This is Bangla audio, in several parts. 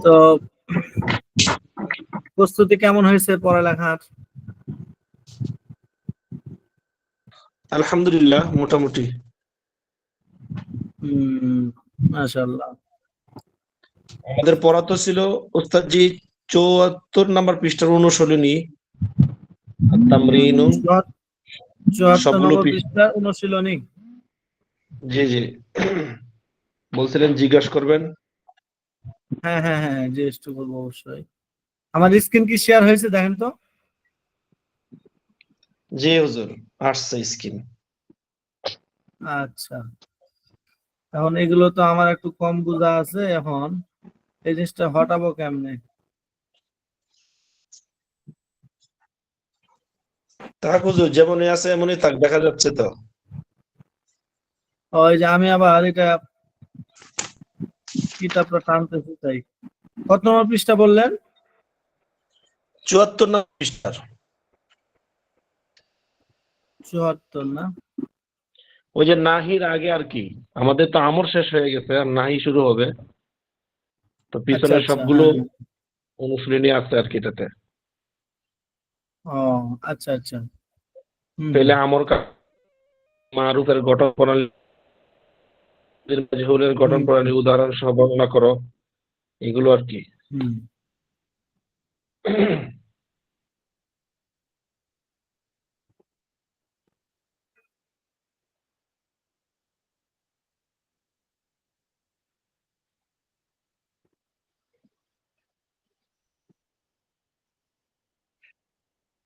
তো প্রস্তুতি কেমন হয়েছে পড়ালেখার? আলহামদুলিল্লাহ, মোটামুটি। মাশাআল্লাহ। আমাদের পড়া তো ছিল ওস্তাদজি ৭৪ নাম্বার পৃষ্ঠার অনুশীলনী, তামরিনু ৭৪ সবগুলো নম্বর পৃষ্ঠা অনুশীলনী। জি জি, বলছিলেন জিজ্ঞাসা করবেন। হ্যাঁ হ্যাঁ হ্যাঁ, জিজ্ঞেস করবো অবশ্যই। আমার স্ক্রিন কি শেয়ার হয়েছে দেখেন তো? জি হুজুর, আসছে স্ক্রিন। আচ্ছা, এখন এগুলো তো আমার একটু কম বোঝা আছে, এখন এই জিনিসটা হটাবো কেমনে? থাক হুজুর, যেমনই আছে এমনই থাক, দেখা যাচ্ছে তো। ওই যে আমি আবার এটা কিতাবটা টানতেছি তাই। কত নম্বর পৃষ্ঠা বললেন? ৭৪ নাম্বার পৃষ্ঠার। ৭৪ না? ওই যে নাহির আগে আর কি, আমাদের তো আমর শেষ হয়ে গেছে, আর নাহি শুরু হবে, তো আচ্ছা পিছনে আচ্ছা, সবগুলো হ্যাঁ। অনুশীলনী আছে আর কি এটাতে। ও আচ্ছা আচ্ছা। পেলে আমর মারুফের গঠন প্রণালী, মাজহুরের গঠন হুম প্রণালী উদাহরণ সহ বর্ণনা করো, এগুলো আর কি। হুম।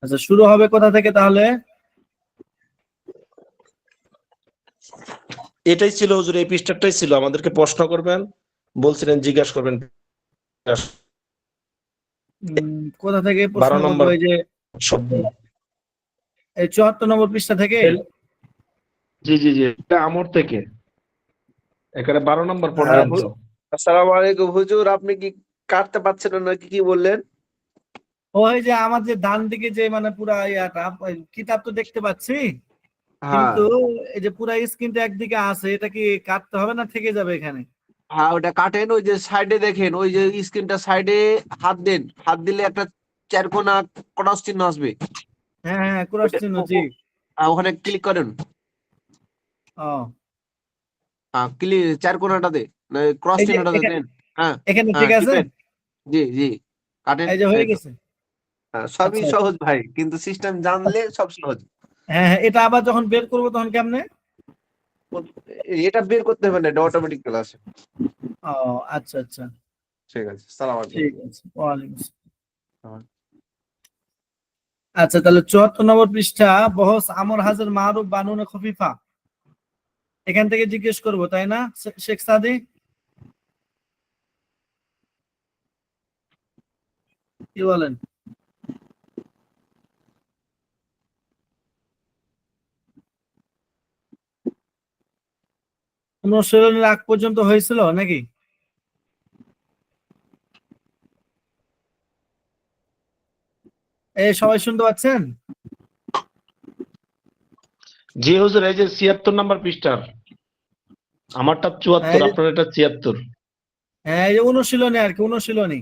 আচ্ছা, শুরু হবে কোথা থেকে তাহলে? এটাই ছিল হুজুর, এই পৃষ্ঠাটাই ছিল, আমাদেরকে প্রশ্ন করবেন, বলছিলেন জিজ্ঞাসা করবেন। কোথা থেকে প্রশ্ন 12 করবো? নম্বর এই যে শব্দ। এই ৭৪ নম্বর পৃষ্ঠা থেকে? জি জি জি, এটা আমর থেকে এখানে 12 নম্বর প্রণালী ছিল। আসসালামু আলাইকুম হুজুর, আপনি কি কাটতে পারছেন না নাকি, কি বললেন? ওই যে আমার যে ডান দিকে যে মানে পুরা ইয়াটা, ওই কিতাব তো দেখতে পাচ্ছি, হ্যাঁ কিন্তু এই যে পুরা স্ক্রিনটা একদিকে আছে, এটা কি কাটতে হবে না থেকে যাবে এখানে? হ্যাঁ, ওটা কাটেন। ওই যে সাইডে দেখেন, ওই যে স্ক্রিনটা সাইডে হাত দেন, হাত দিলে একটা চারকোনা ক্রস চিহ্ন আসবে। হ্যাঁ হ্যাঁ, ক্রস চিহ্ন, জি। ওখানে ক্লিক করেন। ও, হ্যাঁ, ক্লিক চারকোনাটাতে, ক্রস এই যে চিহ্নটাতে দেন। হ্যাঁ এখানে হ্যাঁ, ঠিক আছে। টিপেন। জি জি, কাটেন। এই যে হয়ে এই তো। গেছে। হ্যাঁ, সবই আচ্ছা সহজ ভাই, কিন্তু সিস্টেম জানলে সব সহজ। হ্যাঁ হ্যাঁ, এটা আবার যখন বের করবো তখন কেমনে? এটা বের করতে হবে না, এটা অটোমেটিক চলে আসে। ও আচ্ছা আচ্ছা, ঠিক আছে, সালাম আলাইকুম। ঠিক আছে, ওয়ালাইকুম আসসালাম। আচ্ছা, তাহলে ৭৪ নম্বর পৃষ্ঠা, বহস আমর হাজার মারুফ বানুন খফিফা, এখান থেকে জিজ্ঞেস করবো তাই না শেখ সাদি? কি বলেন? অনুশীলনের আগ পর্যন্ত হয়েছিল নাকি? এই সবাই শুনতে পাচ্ছেন? জি হুজুর, এই যে ৭৬ নাম্বার পৃষ্ঠার, আমারটা ৭৪, আপনার এটা ৭৬। হ্যাঁ, এই যে অনুশীলনী আর কি, অনুশীলনী।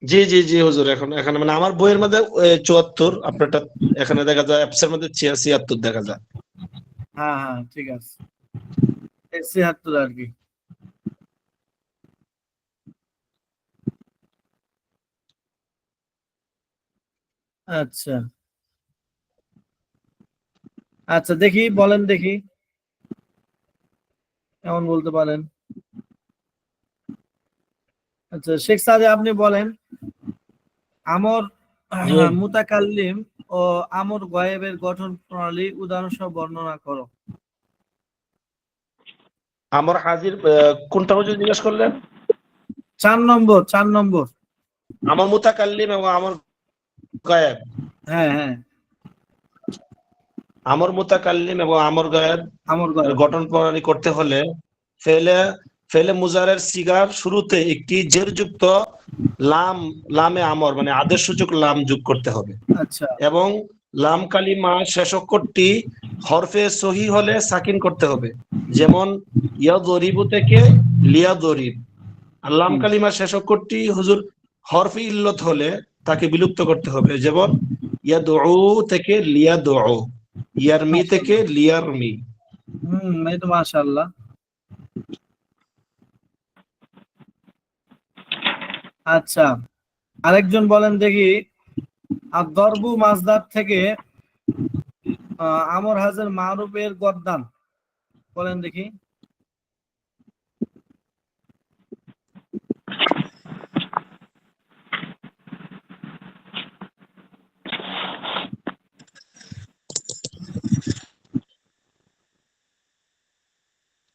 জি জি জি হুজুর, এখন এখানে মানে আমার বইয়ের মধ্যে ৭৪, আপনারটা এখানে দেখা যায়, অ্যাপসের মধ্যে ৭৬ দেখা যায়। হ্যাঁ হ্যাঁ, ঠিক আছে, ৭৬ আর কি। আচ্ছা আচ্ছা, দেখি বলেন, দেখি কেমন বলতে পারেন। আচ্ছা শেখ সাদি, আপনি বলেন, আমর মুতাকাল্লিম ও আমর গায়েবের গঠন প্রণালী উদাহরণ সহ বর্ণনা করো। আমার হাজির কোনটা হুজুর জিজ্ঞেস করলেন? ৪ নম্বর, ৪ নম্বর। আমার মুতাকাল্লিম এবং আমার গায়েব। হ্যাঁ হ্যাঁ, আমর মুতাকাল্লিম এবং আমর গায়েব আমর গায়েব। গঠন প্রণালী করতে হলে ফেলে ফেলে মুজারের সিগার শুরুতে একটি জেরযুক্ত লামে আমর মানে আদেশসূচক লাম যোগ করতে হবে, আচ্ছা এবং লাম কালিমা শেষ অক্ষরটি হরফে সহি হলে সাকিন করতে হবে, যেমন ইয়াদরিবু থেকে লিয়াদরিব, আর লাম কালিমার শেষ অক্ষরটি হুজুর হরফে ইল্লত হলে তাকে বিলুপ্ত করতে হবে, যেমন ইয়াদউ থেকে লিয়াদউ, ইয়ারমি থেকে লিয়ারমি। এই তো মাশাআল্লাহ। আচ্ছা, আরেকজন বলেন দেখি, আর দরবু মাজদার থেকে আমর হাজের মারুফের গর্দান বলেন দেখি।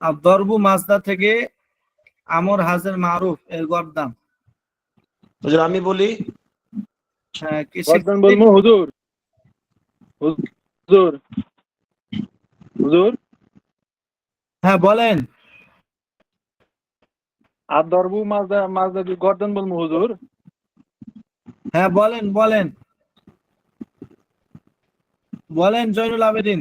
আর দরবু মাজদা থেকে আমর হাজের মারুফ এর গর্দান। হুজুর আমি বলি, হ্যাঁ, গর্দান বলবো হুজুর? হুজুর হুজুর হ্যাঁ বলেন। আর দরবু মাজদা মাজদা কি গর্দান বলবো হুজুর? হ্যাঁ বলেন বলেন বলেন জয়নুল আবেদিন।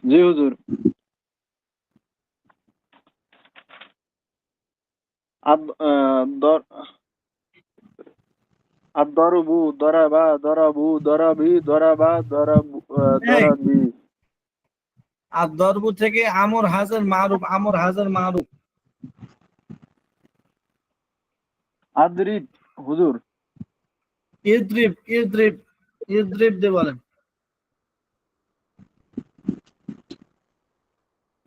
জি হুজুর। দরবু দরাবা দরাবু দরাবি দরাবা দরাবু দরাবি। আর দরবু থেকে আমর হাজের মারুফ, আমর হাজের মারুফ। আদরিব হুজুর। ইদ্রিব ইদ্রিব ইদ্রিব দিয়ে বলেন।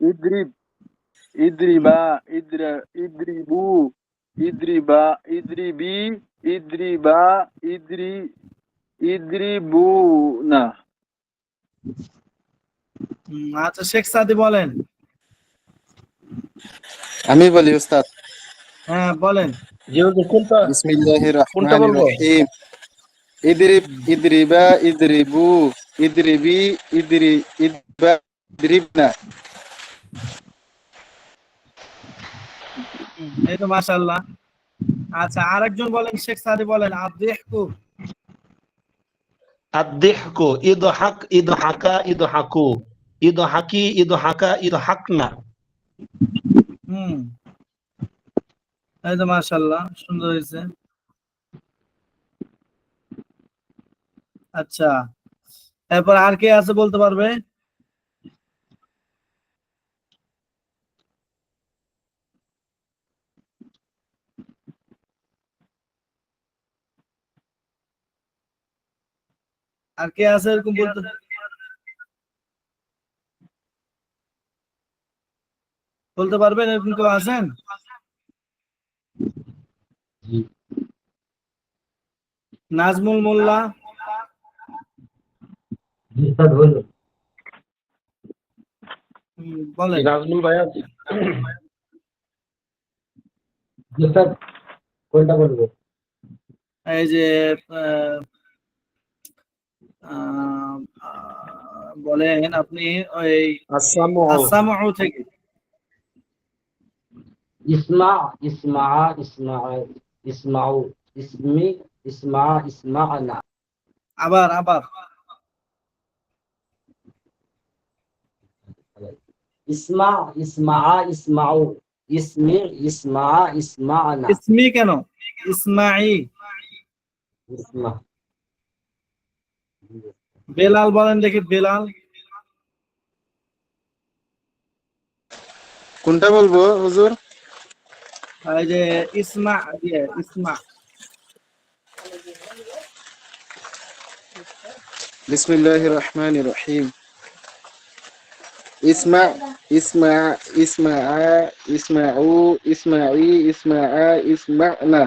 ইদরিব ইদরিবা ইদরিবু ইদরিবা ইদরিবি ইদরিবা ইদরিবু না। আচ্ছা, শেখ সাদি বলেন। আমি বলি উস্তাদ। হ্যাঁ বলেন। জি হুজুর, কোনটা বিসমিল্লাহির কোনটা রহমানির বলবো? রহিম। ইদরিব ইদরিবা ইদরিবু ইদরিবি ইদরিবা ইদরিবনা। এই তো মাশাআল্লাহ। আচ্ছা, আরেকজন বলেন, শেখ সাদি বলেন। আদিহকু। আদ-দিহকু ইদহাক ইদহাকা ইদহাকু ইদহাকি ইদহাকা ইদহাকনা। এই তো মাশাআল্লাহ, সুন্দর হয়েছে। আচ্ছা, এরপর আর কে আছে বলতে পারবে? আর কে আছে এরকম বলতে পারবেন? এরকম কেউ আছেন? নাজমুল মোল্লা। বলেন। নাজমুল ভাইয়া, কোনটা বলবো? এই যে আহ, বলেন আপনি ওই আসামু আসামউ থেকে। ইসমা ইসমা ইসমা ইসমাউ ইসমি ইসমা ইসমানা। আবার আবার ইসমা ইসমা ইসমাউ ইসমি ইসমা ইসমানা। ইসমি কেন? ইসমাই। ইসমা। বেলাল বলেন দেখি, বেলাল। কোনটা বলবো হুজুর? এই যে ইসমা দিয়ে ইসমা। বিসমিল্লাহির রহমানির রহিম। ইসমা ইসমা ইসমা ইসমাউ ইসমাই ইসমা ইসমানা।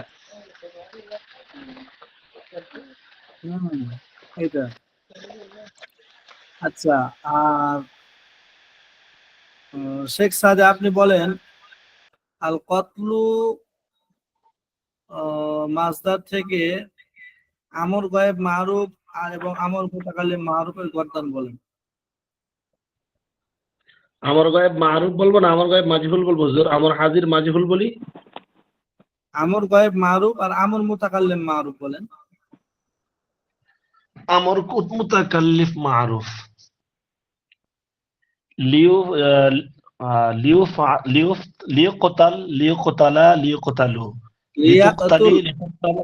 এটা আচ্ছা। আর শেখ সাদে আপনি বলেন, আল কতলু মাসদার থেকে আমর গায়েব মারুফ আর এবং আমর মুতাকাল্লিম মারুফের গর্দান বলেন। আমর গায়েব মারুফ বলবো না আমর গায়েব মাজহুল বলবো হুজুর? আমর হাজির মাজহুল বলি। আমর গায়েব মারুফ আর আমর মুতাকাল্লিম মারুফ বলেন। আমর মুতাকাল্লিফ মারুফ। লিউ লিউকতাল লিউকতালা লিউকতালু লিতুকতালি লিয়াকতুল লিতুকতাল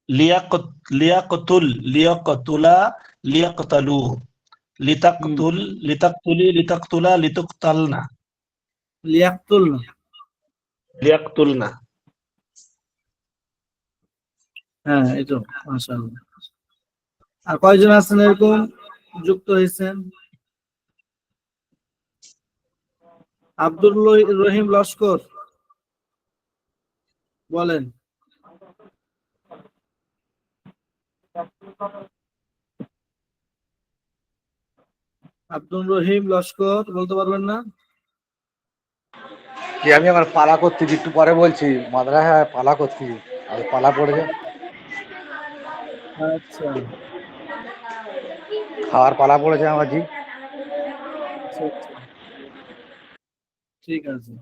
লিয়াকতুল লিয়াকতুলা লিয়াকতালু লিতাকতুল লিতাকতুলি লিতাকতুলা লিতুকতালনা লিয়াকতুল না। লিয়াকতুলনা। হ্যাঁ, এই তো মাশাআল্লাহ। আর কয়জন আছেন এরকম যুক্ত হয়েছেন? আব্দুর রহিম লস্কর বলেন। আব্দুর রহিম লস্কর বলতে পারবেন না? যে আমি আমার পালা করতেছি, একটু পরে বলছি। মাদ্রাসায় পালা করতেছি, আর পালা পড়েছে, আচ্ছা খাওয়ার পালা পড়েছে আমার জি। আচ্ছা আচ্ছা, ঠিক আছে।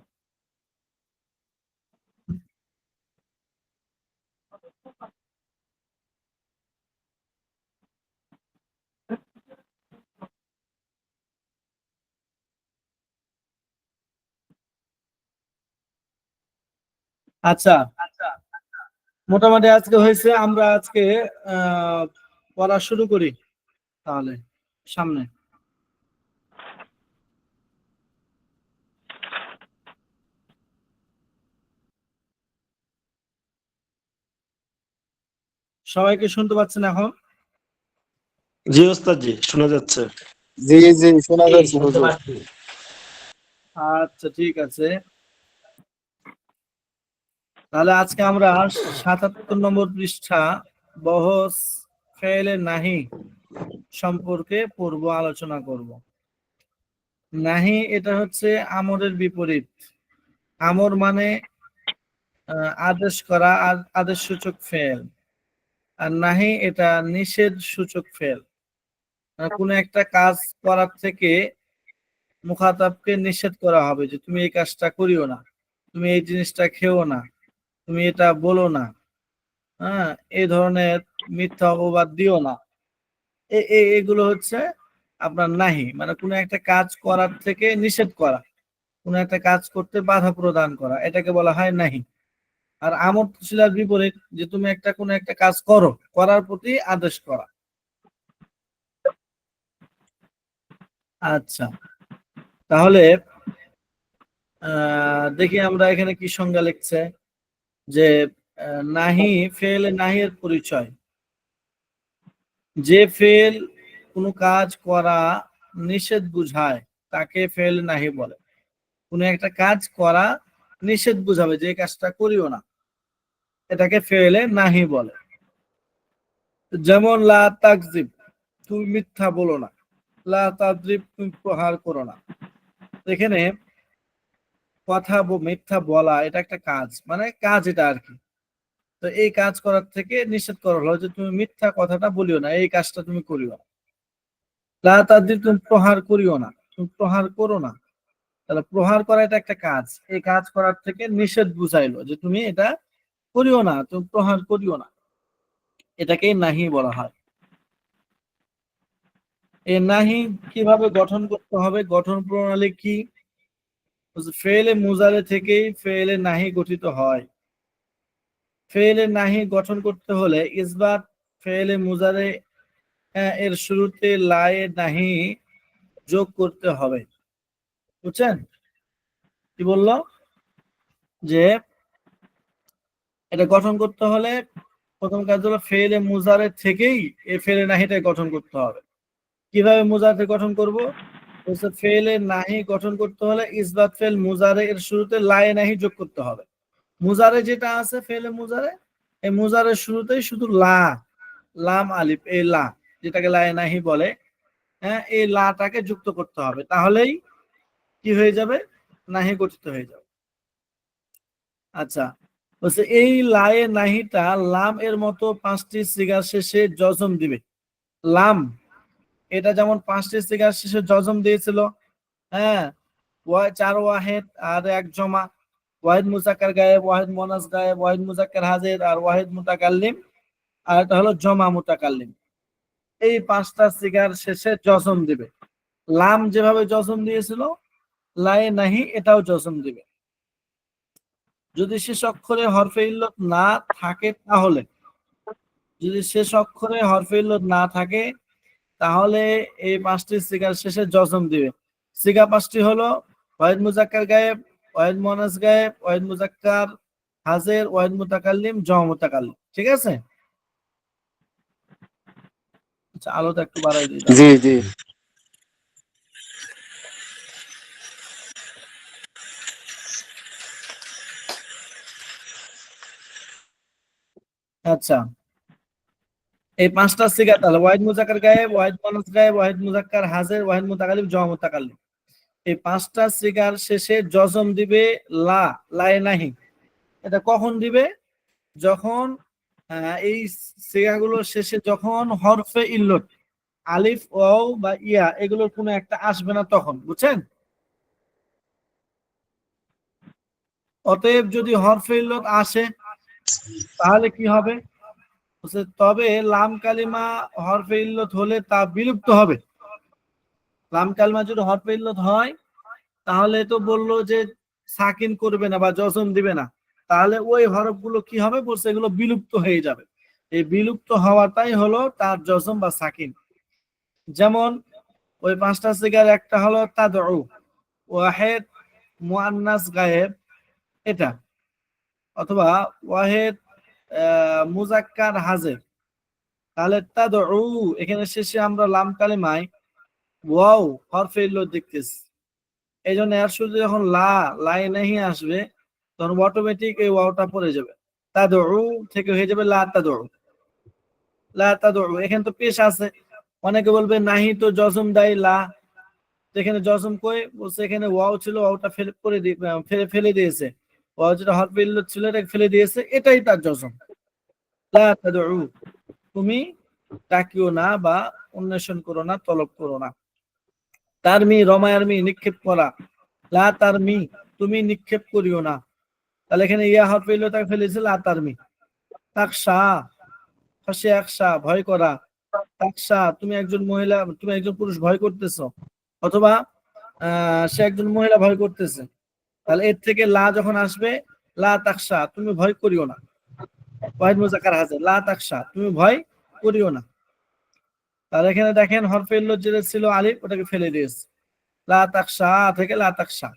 আচ্ছা, মোটামুটি আজকে হয়েছে। আমরা আজকে পড়া শুরু করি তাহলে সামনে। সবাইকে শুনতে পাচ্ছেন এখন? জি ওস্তাদ জি, শোনা যাচ্ছে। জি জি শোনা জি, যাচ্ছে শুনতে হুজুর। পাচ্ছি। আচ্ছা ঠিক আছে, তাহলে আজকে আমরা ৭৭ নম্বর পৃষ্ঠা বহস ফেলে নাহি সম্পর্কে পূর্ব আলোচনা করব। নাহি এটা হচ্ছে আমরের বিপরীত। আমর মানে আদেশ করা, আদেশ সূচক ফেল। আর নাহি এটা নিষেধ সূচক ফেল। কোনো একটা কাজ করার থেকে মুখাতাবকে নিষেধ করা হবে যে তুমি এই কাজটা করিও না, তুমি এই জিনিসটা খেও না, তুমি এটা বলো না, হ্যাঁ, এই ধরনের মিথ্যা অপবাদ দিও না। এগুলো হচ্ছে আপনার নাহি, মানে কোনো একটা কাজ করার থেকে নিষেধ করা, কোনো একটা কাজ করতে বাধা প্রদান করা, এটাকে বলা হয় নাহি। আর আমর ছিল বিপরীত, যে তুমি কোনো একটা কাজ করো, করার প্রতি আদেশ করা। আচ্ছা, তাহলে দেখি আমরা এখানে কি সংজ্ঞা লিখছে, যে নাহি ফেল নাহি এর পরিচয়। যে ফেল কোনো কাজ করা নিষেধ বুঝায় তাকে ফেল নাহি বলে। কোনো একটা কাজ করা নিষেধ বুঝাবে, যে কাজটা করিও না, এটাকে ফেলে নাহি বলে। যেমন লা তাকজিব, তুমি মিথ্যা বলো না। লা তাদরিব, তুমি প্রহার করো না। এখানে মিথ্যা বলা এটা একটা কাজ, মানে কাজ এটা আর কি। তো এই কাজ করার থেকে নিষেধ করা হলো যে তুমি মিথ্যা কথাটা বলিও না, এই কাজটা তুমি করিও না। লা তাদরিব, তুমি প্রহার করিও না, তুমি প্রহার করো না। তাহলে প্রহার করা এটা একটা কাজ, এই কাজ করার থেকে নিষেধ বুঝাইলো যে তুমি এটা করিও না, তুমি প্রহার করিও না, এটাকেই নাহি বলা হয়। এই নাহি কিভাবে গঠন করতে হবে, গঠন প্রণালী কি? ফেলে মুজারে থেকেই ফেলে নাহি গঠিত হয়। ফেলে নাহি গঠন করতে হলে ইসবাত ফেলে মুজারে এর শুরুতে লায়ে নাহি যোগ করতে হবে। বুঝছেন কি বললো? যে এটা গঠন করতে হলে প্রথম কাজ হলো ফেলে মুজারে থেকেই এই ফেলে নাহিটা গঠন করতে হবে। কিভাবে মুজারে গঠন করব? ফেলে নাহি গঠন করতে হলে ইসবাত ফেল মুজারে এর শুরুতে লায়ে নাহি যোগ করতে হবে। মুজারে যেটা আছে ফেলে মুজারে, এই মুজারের শুরুতেই শুধু লাম আলিফ, এই লা যেটাকে লায়ে নাহি বলে, হ্যাঁ, এই লাটাকে যুক্ত করতে হবে, তাহলেই কি হয়ে যাবে? নাহি গঠিত হয়ে যাবে। আচ্ছা, বলছে এই লায়ে নাহিটা লাম এর মতো 5টি সিগার শেষে জজম দিবে। লাম এটা যেমন 5টি সিগার শেষে জজম দিয়েছিল, হ্যাঁ, 4 ওয়াহেদ আর 1 জমা, ওয়াহিদ মুজাক্কার গায়েব, ওয়াহিদ মুনাস গায়েব, ওয়াহিদ মুজাক্কার হাজির আর ওয়াহিদ মুতাকাল্লিম, আর এটা হলো জমা মুতাকাল্লিম। এই 5টা সিগার শেষে জজম দিবে। লাম যেভাবে জজম দিয়েছিল লায়ে নাহি এটাও জজম দিবে। যদি শেষ অক্ষরে হরফে ইল্লত না থাকে তাহলে, যদি শেষ অক্ষরে হরফে ইল্লত না থাকে তাহলে এই পাঁচটি সিগার শেষে জজম দিবে। সিগা পাঁচটি হলো ওয়াহিদ মুজাক্কার গায়েব, ওয়াহিদ মুয়ান্নাস গায়েব, ওয়াহিদ মুজাক্কার হাজির, ওয়াহিদ মুতাকাল্লিম, জমা মুতাকাল্লিম। ঠিক আছে? আচ্ছা, আলোটা একটু বাড়াই দিই। জি জি। আচ্ছা, এই পাঁচটা সিগা তাহলে ওয়াহিদ মুজাক্কার গায়েব, ওয়াহিদ মুয়ান্নাস গায়েব, ওয়াহিদ মুজাক্কার হাজির, ওয়াহিদ মুতাকাল্লিম, জমা মুতাকাল্লিম। এই পাঁচটা সিগার শেষে জজম দিবে লা, লায়ে নাহি। এটা কখন দিবে? যখন এই সিগাগুলোর শেষে যখন হরফে ইল্লত আলিফ, ওয়াও বা ইয়া এগুলোর কোনো একটা আসবে না তখন। বুঝছেন? অতএব যদি হরফে ইল্লত আসে তাহলে কি হবে? তবে লাম কালিমা হরফে ইল্লত হলে তা বিলুপ্ত হবে। লাম কালিমা যদি হরফে ইল্লত হয় তাহলে তো বললো যে সাকিন করবে না বা জজম দিবে না, তাহলে ওই হরফগুলো কি হবে? বলছে এগুলো বিলুপ্ত হয়ে যাবে। এই বিলুপ্ত হওয়াটাই হলো তার জজম বা সাকিন। যেমন ওই পাঁচটা সিগার একটা হলো তাদউ, ওয়াহিদ মুয়ান্নাস গায়েব এটা, অথবা ওয়াহিদ মুজাক্কার হাজির। তাহলে তাদউ এখানে শেষে আমরা লাম কালিমায় ওয়াও হরফে ইল্লত দেখতেছি, এই জন্য এর শুধু যখন লাই নাহি আসবে তখন অটোমেটিক এই ওয়াওটা পড়ে যাবে, তাদউ থেকে হয়ে যাবে লা তাদউ। লা তাদউ এখানে তো পেশ আছে, অনেকে বলবে নাহি তো জজম দেয় লা, এখানে জজম কই? বলছে এখানে ওয়াও ছিল, ওয়াওটা ফেলে দিয়েছে, ওয়াও যেটা হরফে ইল্লত ছিল এটাকে ফেলে দিয়েছে, এটাই তার জজম। লা তাদউ, তুমি ডাকিও না বা অন্বেষণ করো না, তলব করো না। তারমি রমায়ারমি নিক্ষেপ করা, লা তারমি তুমি নিক্ষেপ করিও না। তাহলে এখানে ইয়া হরফে ইল্লতাকে ফেলেছে লা তারমি। তাকশা, খাশিয়া ইয়াখশা ভয় করা, তাকশা তুমি একজন মহিলা, তুমি একজন পুরুষ ভয় করতেছো, অথবা সে একজন মহিলা ভয় করতেছে। তাহলে এর থেকে লা যখন আসবে, লা তাকশা তুমি ভয় করিও না, ওয়াহিদ মুজাক্কার হাজির, লা তাকশা তুমি ভয় করিও না। তাহলে এখানে দেখেন হরফে ইল্লত যেটা ছিল আলিফ ওটাকে ফেলে দিয়েছে, লা তাকশা থেকে লা তাকশা।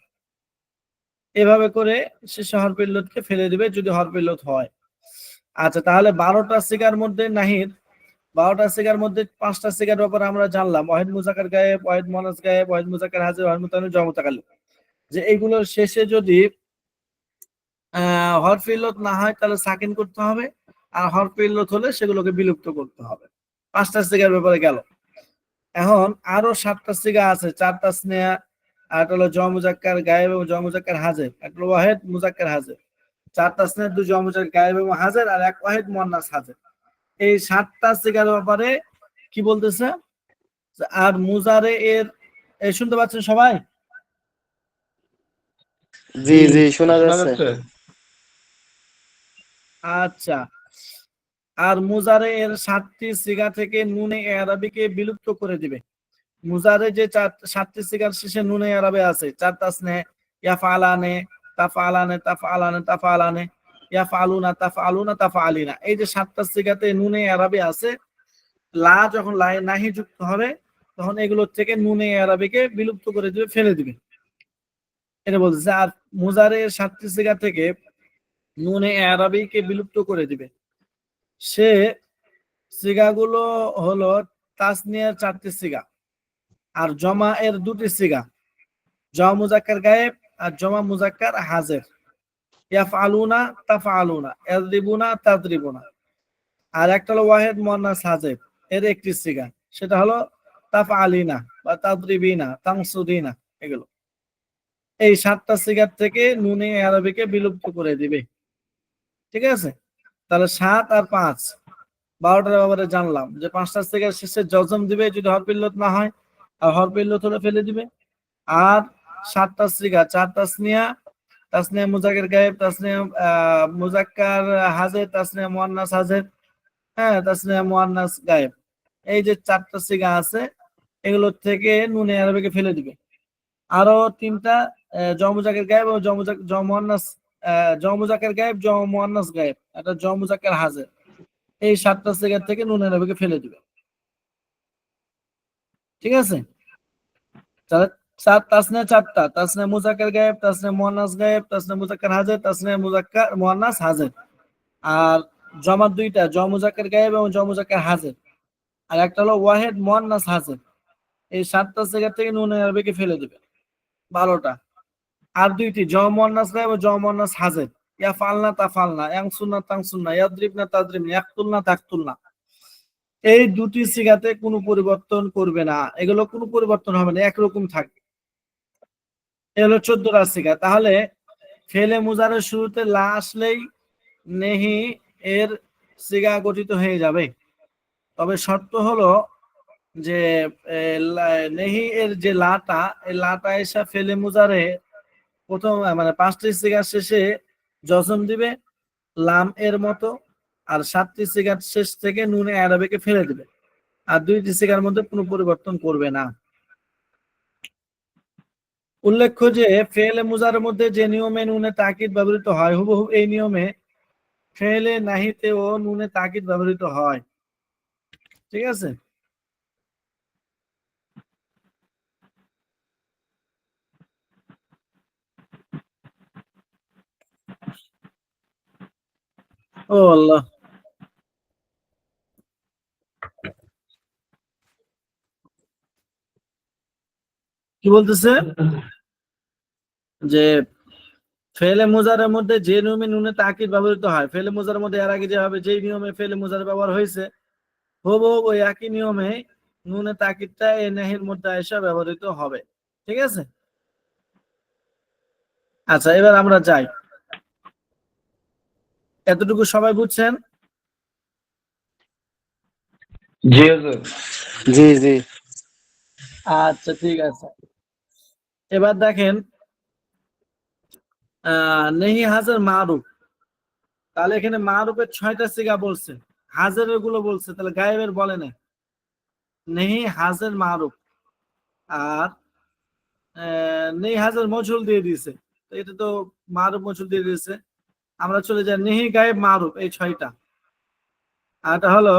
এভাবে করে শেষে হরফে ইল্লতকে ফেলে দিবে যদি হরফে ইল্লত হয়। আচ্ছা, তাহলে 12টা সিগার মধ্যে নাহির, 12টা সিগার মধ্যে 5টা সিগার ব্যাপারে আমরা জানলাম, ওয়াহিদ মুজাক্কার গায়েব, ওয়াহিদ মুয়ান্নাস গায়েব, ওয়াহিদ মুজাক্কার হাজির, ওয়াহিদ মুতাকাল্লিম, জমা মুতাকাল্লিম। যে এইগুলোর শেষে যদি হরফে ইল্লত না হয় তাহলে সাকিন করতে হবে, আর হরফে ইল্লত হলে সেগুলোকে বিলুপ্ত করতে হবে। 5টা সিগার ব্যাপারে গেল। এখন আরো 7টা সিগা আছে, 4টা স্নেহা, আর একটা হলো জমা মুজাক্কার গায়েব এবং জমা মুজাক্কার হাজির, একটা হলো ওয়াহিদ মুজাক্কার হাজির। 4টা স্নেহা, 2 জমা মুজাক্কার গায়েব এবং হাজির, আর 1 ওয়াহিদ মুয়ান্নাস হাজির। এই 7টা সিগার ব্যাপারে কি বলতেছে? আর মুজারে এর, এই শুনতে পাচ্ছেন সবাই? জি জি শোনা যাচ্ছে। আচ্ছা, আর মুজারে এর 7টি সিগা থেকে নুনে আরবিকে বিলুপ্ত করে দিবে। মুজারে যে 7টি সিগার শেষে নুনে আরবে আছে, 4টা স্নেহ, ইয়াফআলানে, তাফআলানে, তাফআলানে, তাফআলানে, ইয়াফআলুনা, তাফআলুনা, তাফআলিনা, এই যে 7টা সিগাতে নুনে আরবে আছে, লা যখন লা নাহি যুক্ত হবে তখন এগুলোর থেকে নুনে আরবিকে বিলুপ্ত করে দিবে, ফেলে দিবে। এটা বলতেছে। আর মুজারে 7টি সিগা থেকে নুনে আরবিকে বিলুপ্ত করে দিবে। সে সিগাগুলো হলো তাসনিয়ার 4টি সিগা, আর জমা এর 2টি সিগা, জমা মুজাক্কার গায়েব আর জমা মুজাক্কার হাজির। ইয়াফআলুনা, তাফআলুনা, ইয়াদরিবুনা, তাদরিবুনা। আর একটা হলো ওয়াহিদ মুয়ান্নাস হাজির এর একটি সিগা, সেটা হলো তাফআলিনা বা তাদরিবিনা, তানসুদিনা। এগুলো এই 7টা সিগার থেকে নুনে আরবিকে বিলুপ্ত করে দিবে। ঠিক আছে? তাহলে 7 আর 5 12টার ব্যাপারে জানলাম যে 5টা সিগার শেষে জজম দিবে যদি হরফে ইল্লত না হয়, আর হরফে ইল্লত হলে ফেলে দিবে। আর 7টা সিগা, 4 তাসনিয়া, তাসনিয়া মুজাক্কার গায়েব, তাসনিয়া মুজাক্কার হাজির, তাসনিয়া মুয়ান্নাস হাজির, হ্যাঁ, তাসনিয়া মুয়ান্নাস গায়েব। এই যে 4টা সিগা আছে, এগুলোর থেকে নুনে আরবিকে ফেলে দিবে। আরো তিনটা জমুজাকের গায়েব ও জমুয়ান্নাস জমুজাকের গায়েব জমুয়ান্নাস গায়েব, এটা জমুজাকের হাজের, এই 7টা সিগার থেকে নুনে আরবিকে ফেলে দিবে। ঠিক আছে, তাহলে তাসনিয়া 4টা, তাসনিয়া মুজাক্কার গায়েব, তাসনিয়া মুয়ান্নাস গায়েব, তাসনিয়া মুজাক্কার হাজির, তাসনিয়া মুজাক্কার মুয়ান্নাস হাজির। আর জমাত 2টা, জমুজাক্কার গায়েব এবং জমুজাক্কার হাজির। আর একটা হলো ওয়াহিদ মুয়ান্নাস হাজির। এই 7টা সিগার থেকে নুন আরবিকে ফেলে দিবে 12টা। আর 2টি মুয়ান্নাস গায়েব এবং মুয়ান্নাস হাজির, ইয়া ফালনা তাফালনা, ইয়াংসুনা তাংসুনা, ইয়াদরিবনা তাদরিবনা, ইয়াকতুলনা তাকতুলনা। এই 2টি সিগাতে কোনো পরিবর্তন করবে না, এগুলো কোনো পরিবর্তন হবে না, একরকম থাকবে। এই হলো 14টা সিগা। তাহলে ফেলে মুজারের শুরুতে লা আসলেই নেহি এর সিগা গঠিত হয়ে যাবে। তবে শর্ত হলো যে নেহি এর যে লাটা, এই লাটা এসে ফেলে মুজারে প্রথম মানে 5টি সিগার শেষে জজম দিবে লাম এর মতো, আর 7টি সিগার শেষ থেকে নুনে আরবিকে ফেলে দিবে, আর 2টি সিগার মধ্যে কোনো পরিবর্তন করবে না। উল্লেখ্য যে ফেলে মুজারের মধ্যে যে নিয়মে নুনে তাকিদ ব্যবহৃত হয়, হুবহু এই নিয়মে ফেলে নাহিতেও নুনে তাকিদ ব্যবহৃত হয়। ঠিক আছে, ও আল্লাহ, কি বলতেছে যে ফেলে মুজারের মধ্যে যে নিয়মে নুনে তাকিদ ব্যবহৃত হয়, ফেলে মুজারের মধ্যে এর আগে যেভাবে যে নিয়মে ফেলে মুজার ব্যবহার হয়েছে, হুবহু ওই একই নিয়মে নুনে তাকিদটা এই নাহির মধ্যে এসে ব্যবহৃত হবে। ঠিক আছে, আচ্ছা এবার আমরা যাই। এতটুকু সবাই বুঝছেন? জি হুজুর। জি জি। আচ্ছা ঠিক আছে, এবার দেখেন নেহি হাজার মারুফ। তাহলে এখানে মারুফের 6টা সিগা বলছে, হাজারের গুলো বলছে, তাহলে গায়েবের বলে নাই। নেহি হাজার মারুফ, আর নেহি হাজার মজহুল দিয়ে দিয়েছে, তো এটা তো মারুফ মজহুল দিয়ে দিয়েছে। আমরা চলে যাই নেহি গায়েব মারুফ, এই 6টা। আর এটা হলো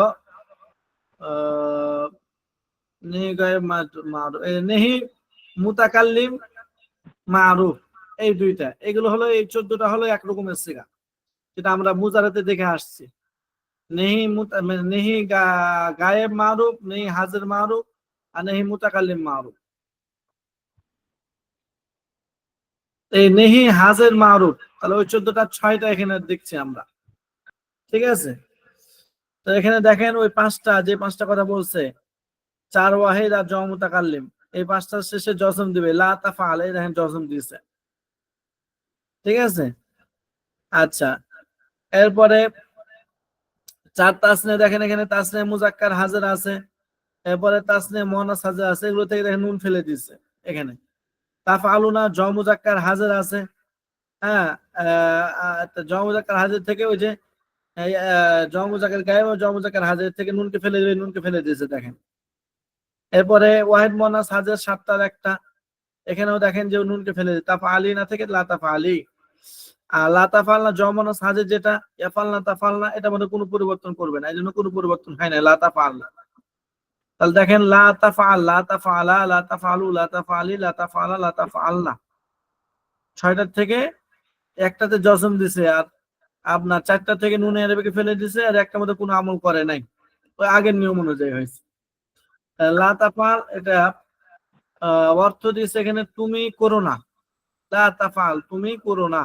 নেহি গায়েব মারুফ, নেহি মুতাকাল্লিম মারুফ, এই 2টা। এগুলো হলো এই 14টা হলো এক রকমের সিগা, যেটা আমরা মুজারাতে দেখে আসছি। নেহি গায়েব মারুফ, নেহি হাজির মারুফ, আর নেহি মুতাকাল্লিম মারুফ। এই নেহি হাজির মারুফ, তাহলে ওই 14টা 6টা এখানে দেখছি আমরা। ঠিক আছে, তো এখানে দেখেন ওই 5টা, যে 5টা কথা বলছে, 4 ওয়াহিদ আর জ মুতাকাল্লিম, এই 5টার শেষে জজম দিবে, লা তাফআল, এই দেখেন জজম দিয়েছে। ঠিক আছে, আচ্ছা এরপরে 4 তাসনিয়া, দেখেন এখানে তাসনিয়া মুজাক্কার হাজির আছে, এরপরে তাসনিয়া মুয়ান্নাস হাজির আছে, এগুলো থেকে দেখেন নুন ফেলে দিচ্ছে। এখানে তাফআলুনা জ মুজাক্কার হাজির আছে, হ্যাঁ, জ মুজাক্কার হাজির থেকে ওই যে জ মুজাক্কার গায়েব ও জ মুজাক্কার হাজির থেকে নুনকে ফেলে দিবে, নুনকে ফেলে দিয়েছে দেখেন। এরপরে ওয়াহিদ মুয়ান্নাস হাজির 7টার একটা, এখানেও দেখেন যে নুনকে ফেলে দিয়েছে, তাফআলিনা থেকে লা তাফআলি। আর লা তাফআলনা জ মুয়ান্নাস হাজির যেটা, ইয়াফালনা তাফআলনা, এটার মধ্যে কোনো পরিবর্তন করবে না, এই জন্য কোনো পরিবর্তন হয় না, লা তাফআলনা। তাহলে দেখেন লা তাফআল, লা তাফআলা, লা তাফআলু, লা তাফআলি, লা তাফআলা, লা তাফআলনা, 6টার থেকে একটাতে জজম দিছে, আর আপনার 4টা থেকে নুনে আরবিকে ফেলে দিছে, আর একটার মধ্যে কোনো আমল করে নাই, ওই আগের নিয়ম অনুযায়ী হয়েছে। লা তাফআল, এটা অর্থ দিছে এখানে তুমি করো না, লা তাফআল, তুমি করো না।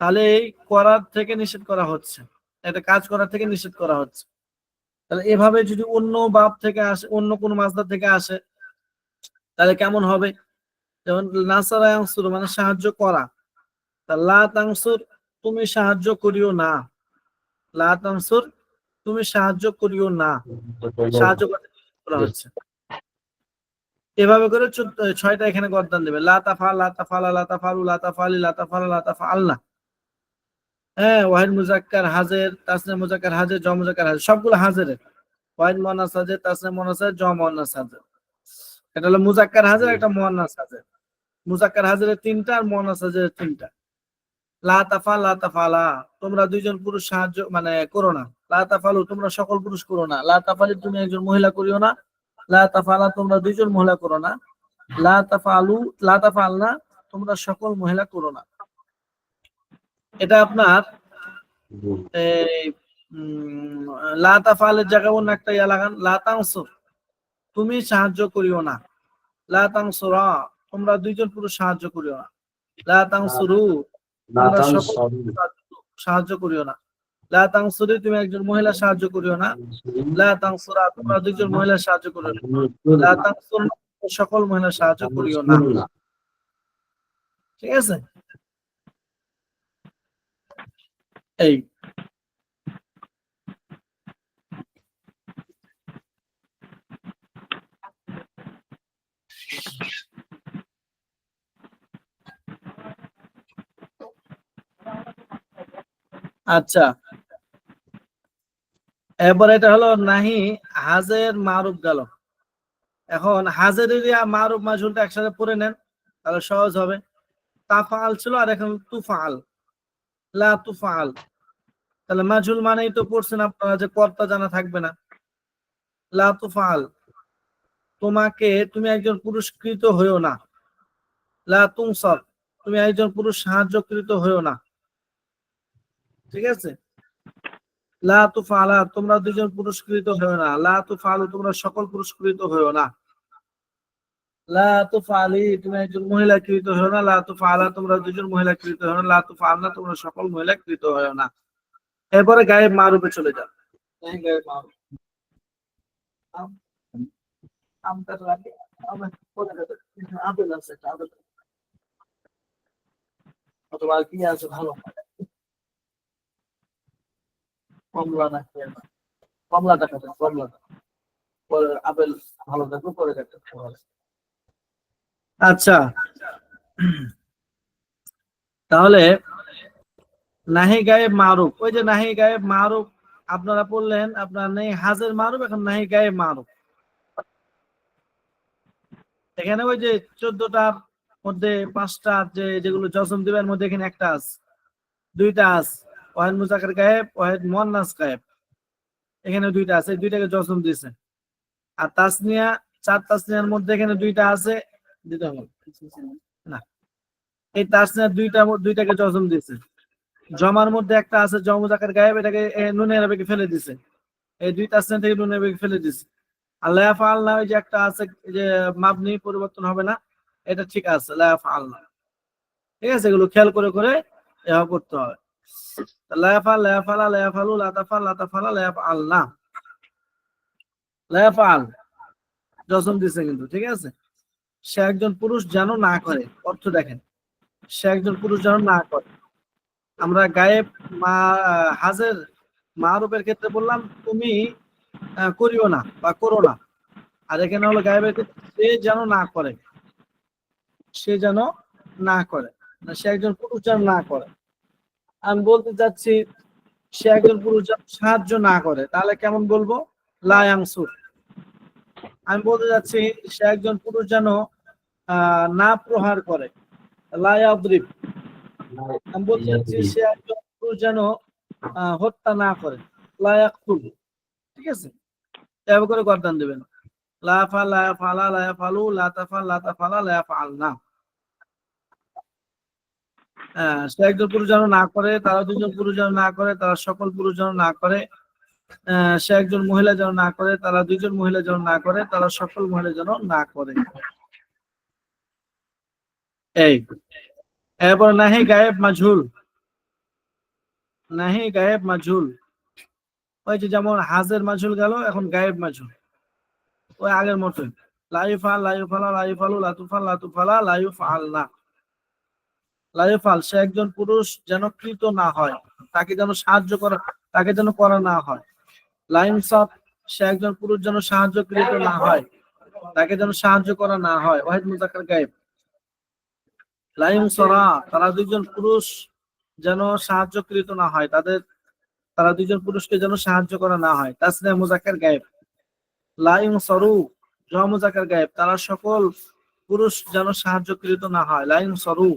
তাহলে এই করার থেকে নিষেধ করা হচ্ছে, এটা কাজ করার থেকে নিষেধ করা হচ্ছে। তাহলে এভাবে যদি অন্য বাব থেকে আসে, অন্য কোন মাসদার থেকে আসে, তাহলে কেমন হবে? যেমন নাসারা ইয়ানসুর, মানে সাহায্য করা। তা লা তানসুর, তুমি সাহায্য করিও না, লা তানসুর, তুমি সাহায্য করিও না, সাহায্য করতে করা হচ্ছে। এভাবে করে 6টা এখানে গর্দান দেবে, লা তাফআল, লা তাফআলা, লা তাফআলু, লা তাফআলি, লা তাফআলা, লা তাফআলনা। হ্যাঁ, ওয়াহিদ মুজাক্কার হাজির, তাসনিয়া মুজাক্কার হাজির, জ মুজাক্কার হাজির, সবগুলো হাজিরের। ওয়াহিদ মুয়ান্নাস হাজির, তাসনিয়া মুয়ান্নাস হাজির, জ মুয়ান্নাস হাজির। এটা হলো মুজাক্কার হাজির, একটা মুয়ান্নাস হাজির। মুজাক্কার হাজিরের 3টা আর মুয়ান্নাস হাজিরের 3টা। লা তাফাল লা তাফালা, তোমরা দুইজন পুরুষ সাহায্য মানে করো না। লা তাফালু, তোমরা সকল পুরুষ করো না। লা তাফালি, তুমি একজন মহিলা করিও না। লা তাফালা, তোমরা দুইজন মহিলা করো না। লা তাফালু, লা তাফালনা, তোমরা সকল মহিলা করো না। এটা আপনার এই লা তাফালের জায়গায় অন্য একটা ইয়া লাগান, লা তানসুর, তুমি সাহায্য করিও না। লা তানসুরা, তোমরা দুইজন পুরুষ সাহায্য করিও না। লা তানসুরু, তোমরা সকল সাহায্য করিও না। লা তানসুরি, তুমি একজন মহিলা সাহায্য করিও না। লা তানসুরা, তোমরা দুইজন মহিলা সাহায্য করিও না। লা তানসুর, সকল মহিলা সাহায্য করিও না। ঠিক আছে, এই আচ্ছা, এরপর এটা হলো নাহি হাজের মারুফ গেল। এখন হাজের মারুফ মাজহুলটা একসাথে পড়ে নেন, তাহলে সহজ হবে। তাফাল ছিল আর এখন তুফাল, লা তুফাল, তাহলে মাজহুল মানেই তো পড়ছেন আপনারা যে কর্তা জানা থাকবে না। লা তুফাল, তোমাকে, তুমি একজন পুরস্কৃত হইও না। লা তুনসার, তুমি একজন পুরুষ সাহায্যকৃত হইও না। ঠিক আছে, লা তুফালা, তোমরা দুইজন পুরস্কৃত হইও না। লা তুফালু, তোমরা সকল পুরস্কৃত হইও না। লা তুফালি, তুমি একজন মহিলা কৃত হইও না। লা তুফালা, তোমরা দুইজন মহিলা কৃত হইও না। লা তুফালনা, তোমরা সকল মহিলা কৃত হইও না। এরপরে গায়েব মারুফে চলে যান। গায়েব মারুফ, আমটা লাগে, আপেল আছে, আপেল অথবা কি আছে ভালো, কমলা না, কমলাটা খাবেন, কমলাটা পরে, আপেল ভালো থাকবে পরে খাবেন। আচ্ছা, তাহলে নাহি গায়েব মারুফ, ওই যে নাহি গায়েব মারুফ আপনারা পড়লেন, আপনার নেই হাজের মারুফ, এখন নাহি গায়েব মারুফ। এখানে ওই যে 14টার মধ্যে 5টা যেগুলো জজম দিবের মধ্যে এখানে একটা আছে, 2টা আছে, ওয়াহিদ মুজাক্কার গায়েব, ওয়াহিদ মুয়ান্নাস গায়েব, এখানে 2টা আছে, 2টাকে জজম দিয়েছে। আর তাসনিয়া, 4 তাসনিয়ার মধ্যে এখানে 2টা আছে, দিতে হবে না, এই তাসনিয়া 2টাকে জজম দিয়েছে। জমার মধ্যে একটা আছে জমা মুজাক্কার গায়েব, এটাকে নুনে আরবিকে ফেলে দিয়েছে, এই 2 তাসনিয়া থেকে নুনে আরবিকে ফেলে দিয়েছে। আল্লাহ ইয়াফআলনা, ওই যে একটা আছে যে মাবনি, পরিবর্তন হবে না, এটা ঠিক আছে, লা ইয়াফআলনা। ঠিক আছে, এগুলো খেয়াল করে করে এভাবে করতে হবে। লা ইয়াফআল, লা ইয়াফআলা, লা ইয়াফআলু, লা তাফআল, লা তাফআলা, লা ইয়াফআলনা। লা ইয়াফআল জজম দিছে কিন্তু, ঠিক আছে। সে একজন পুরুষ যেন না করে, অর্থ দেখেন, সে একজন পুরুষ যেন না করে। আমরা গায়েব হাজের মারুফের ক্ষেত্রে বললাম তুমি করিও না বা করো না, আর এখানে হলো গায়েবের ক্ষেত্রে সে যেন না করে, সে যেন না করে, সে একজন পুরুষ যেন না করে। আমি বলতে চাচ্ছি সে একজন পুরুষ যেন সাহায্য না করে, তাহলে কেমন বলবো? লা ইয়ানসুর। আমি বলতে চাচ্ছি সে একজন পুরুষ যেন না প্রহার করে, লা ইয়াদরিব। আমি বলতে চাচ্ছি সে একজন পুরুষ যেন হত্যা না করে, লা ইয়াকতুল। ঠিক আছে, এভাবে করে গর্দান দেবেন। লা ইয়াফআল, লা ইয়াফআলা, লা ইয়াফআলু, লা তাফআল, লা তাফআলা, লা ইয়াফআলনা। সে একজন পুরুষ যেন না করে, তারা দুজন পুরুষ যেন না করে, তারা সকল পুরুষ যেন না করে। সে একজন মহিলা যেন না করে, তারা দুইজন মহিলা যেন না করে, তারা সকল মহিলা যেন না করে। এই এরপর নাহি গায়েব মাজহুল, নাহি গায়েব মাজহুল, ওই যে যেমন হাজের মাজহুল গেল, এখন গায়েব মাজহুল ওই আগের মতোই। লা ইউফআল, লা ইউফআলা, লা ইউফআলু, লা তুফআল, লা তুফআলা, লা ইউফআলনা। লা ইউফআল, সে একজন পুরুষ যেন কৃত না হয়, তাকে যেন সাহায্য করা, তাকে যেন করা না হয়। লা ইনসাফ, সে একজন পুরুষ যেন সাহায্যকৃত না হয়, তাকে যেন সাহায্য করা না হয়। ওয়াহিদ মুজাক্কার গায়েব। লা ইনসারা, তারা দুইজন পুরুষ যেন সাহায্যকৃত না হয়, তারা দুইজন পুরুষকে যেন সাহায্য করা না হয়। তাসনিয়া মুজাক্কার গায়েব। লা ইনসারু, জমা মুজাক্কার গায়েব, তারা সকল পুরুষ যেন সাহায্যকৃত না হয়, লাইন সরু,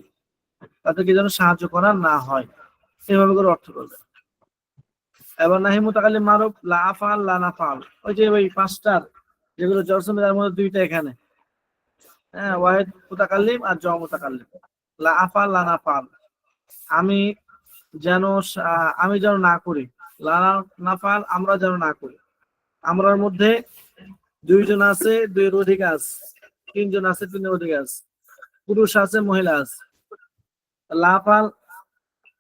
তাদেরকে যেন সাহায্য করা না হয়, সেভাবে করে অর্থ করবে। এবার নাহি মুতাকাল্লিম মারুফ, লা আফআল লা নাফআল, ওই যে ওই পাঁচটার যেগুলো জরসম তার মধ্যে দুইটা এখানে, হ্যাঁ, ওয়াহিদ মুতাকাল্লিম আর জমা মুতাকাল্লিম। লা আফআল লা নাফআল, আমি যেন না করি, লা নাফআল আমরা যেন না করি। আমরার মধ্যে দুইজন আছে, দুইয়ের অধিক আছে, তিনজন আছে, তিনের অধিক আছে, পুরুষ আছে, মহিলা আছে। লা আফআল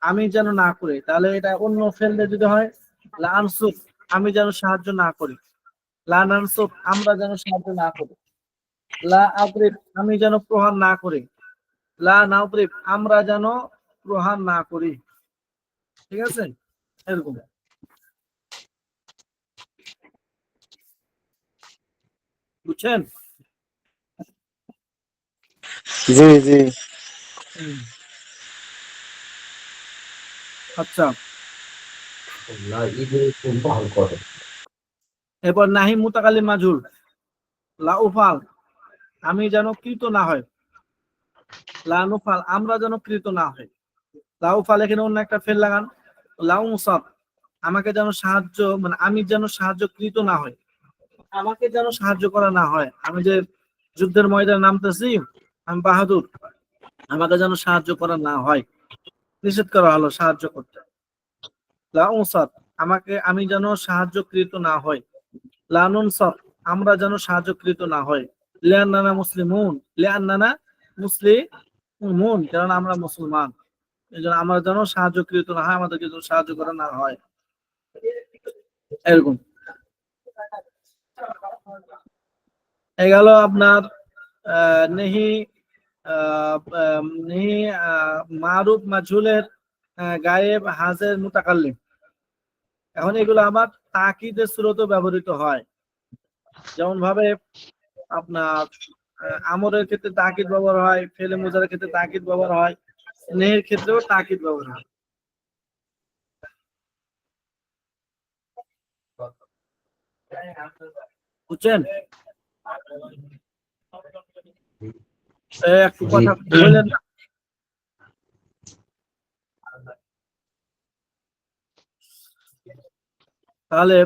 আমি যেন না করি, তাহলে এটা অন্য ফেললে যদি হয় লা আনসুক আমি যেন সাহায্য না করি, লা নানসুক আমরা যেন সাহায্য না করি, লা আদরিব আমি যেন প্রহার না করি, লা নাদরিব আমরা যেন প্রহার না করি। ঠিক আছে, এরকম। বুঝছেন? জি জি। আচ্ছা, লা ইদরিকুম পাল করো। এরপর নাহি মুতাকাল্লিম মাজহুল, লা উফাল আমি যেন কৃত না হয়, লা নুফাল আমরা যেন কৃত না হয়। লা উফাল এখানে অন্য একটা ফেল লাগান, লা উনসাব আমাকে যেন সাহায্য, মানে আমি যেন সাহায্য কৃত না হয়, আমাকে যেন সাহায্য করা না হয়। আমি যে যুদ্ধের ময়দানে নামতেছি, আমি বাহাদুর, আমাকে যেন সাহায্য করা না হয়, নিষেধ করা হলো সাহায্য করতে। লা উনসাব আমি যেন সাহায্যকৃত না হয়, লা নুনসাব আমরা যেন সাহায্যকৃত না হয়, লিআন্নানা মুসলিমুন লিআন্নানা মুসলিমুন কারণ আমরা মুসলমান, এজন্য আমরা যেন সাহায্যকৃত না হয়, আমাদেরকে যেন সাহায্য করা না হয়, এরকম। এই গেল আপনার নেহি নেহি মারুফ মাজহুলের গায়েব, হাজের, মুতাকাল্লিম। এখন এগুলো আমার তাকিদের সূরতেও ব্যবহৃত হয়, যেমন ভাবে আপনার আমরের ক্ষেত্রে তাকিদ ব্যবহার হয়, ফেলে মুজারের ক্ষেত্রে তাকিদ ব্যবহার হয়, নেহের ক্ষেত্রেও তাকিদ ব্যবহার হয়। বুঝছেন? একটু কথা বললেন না। তাহলে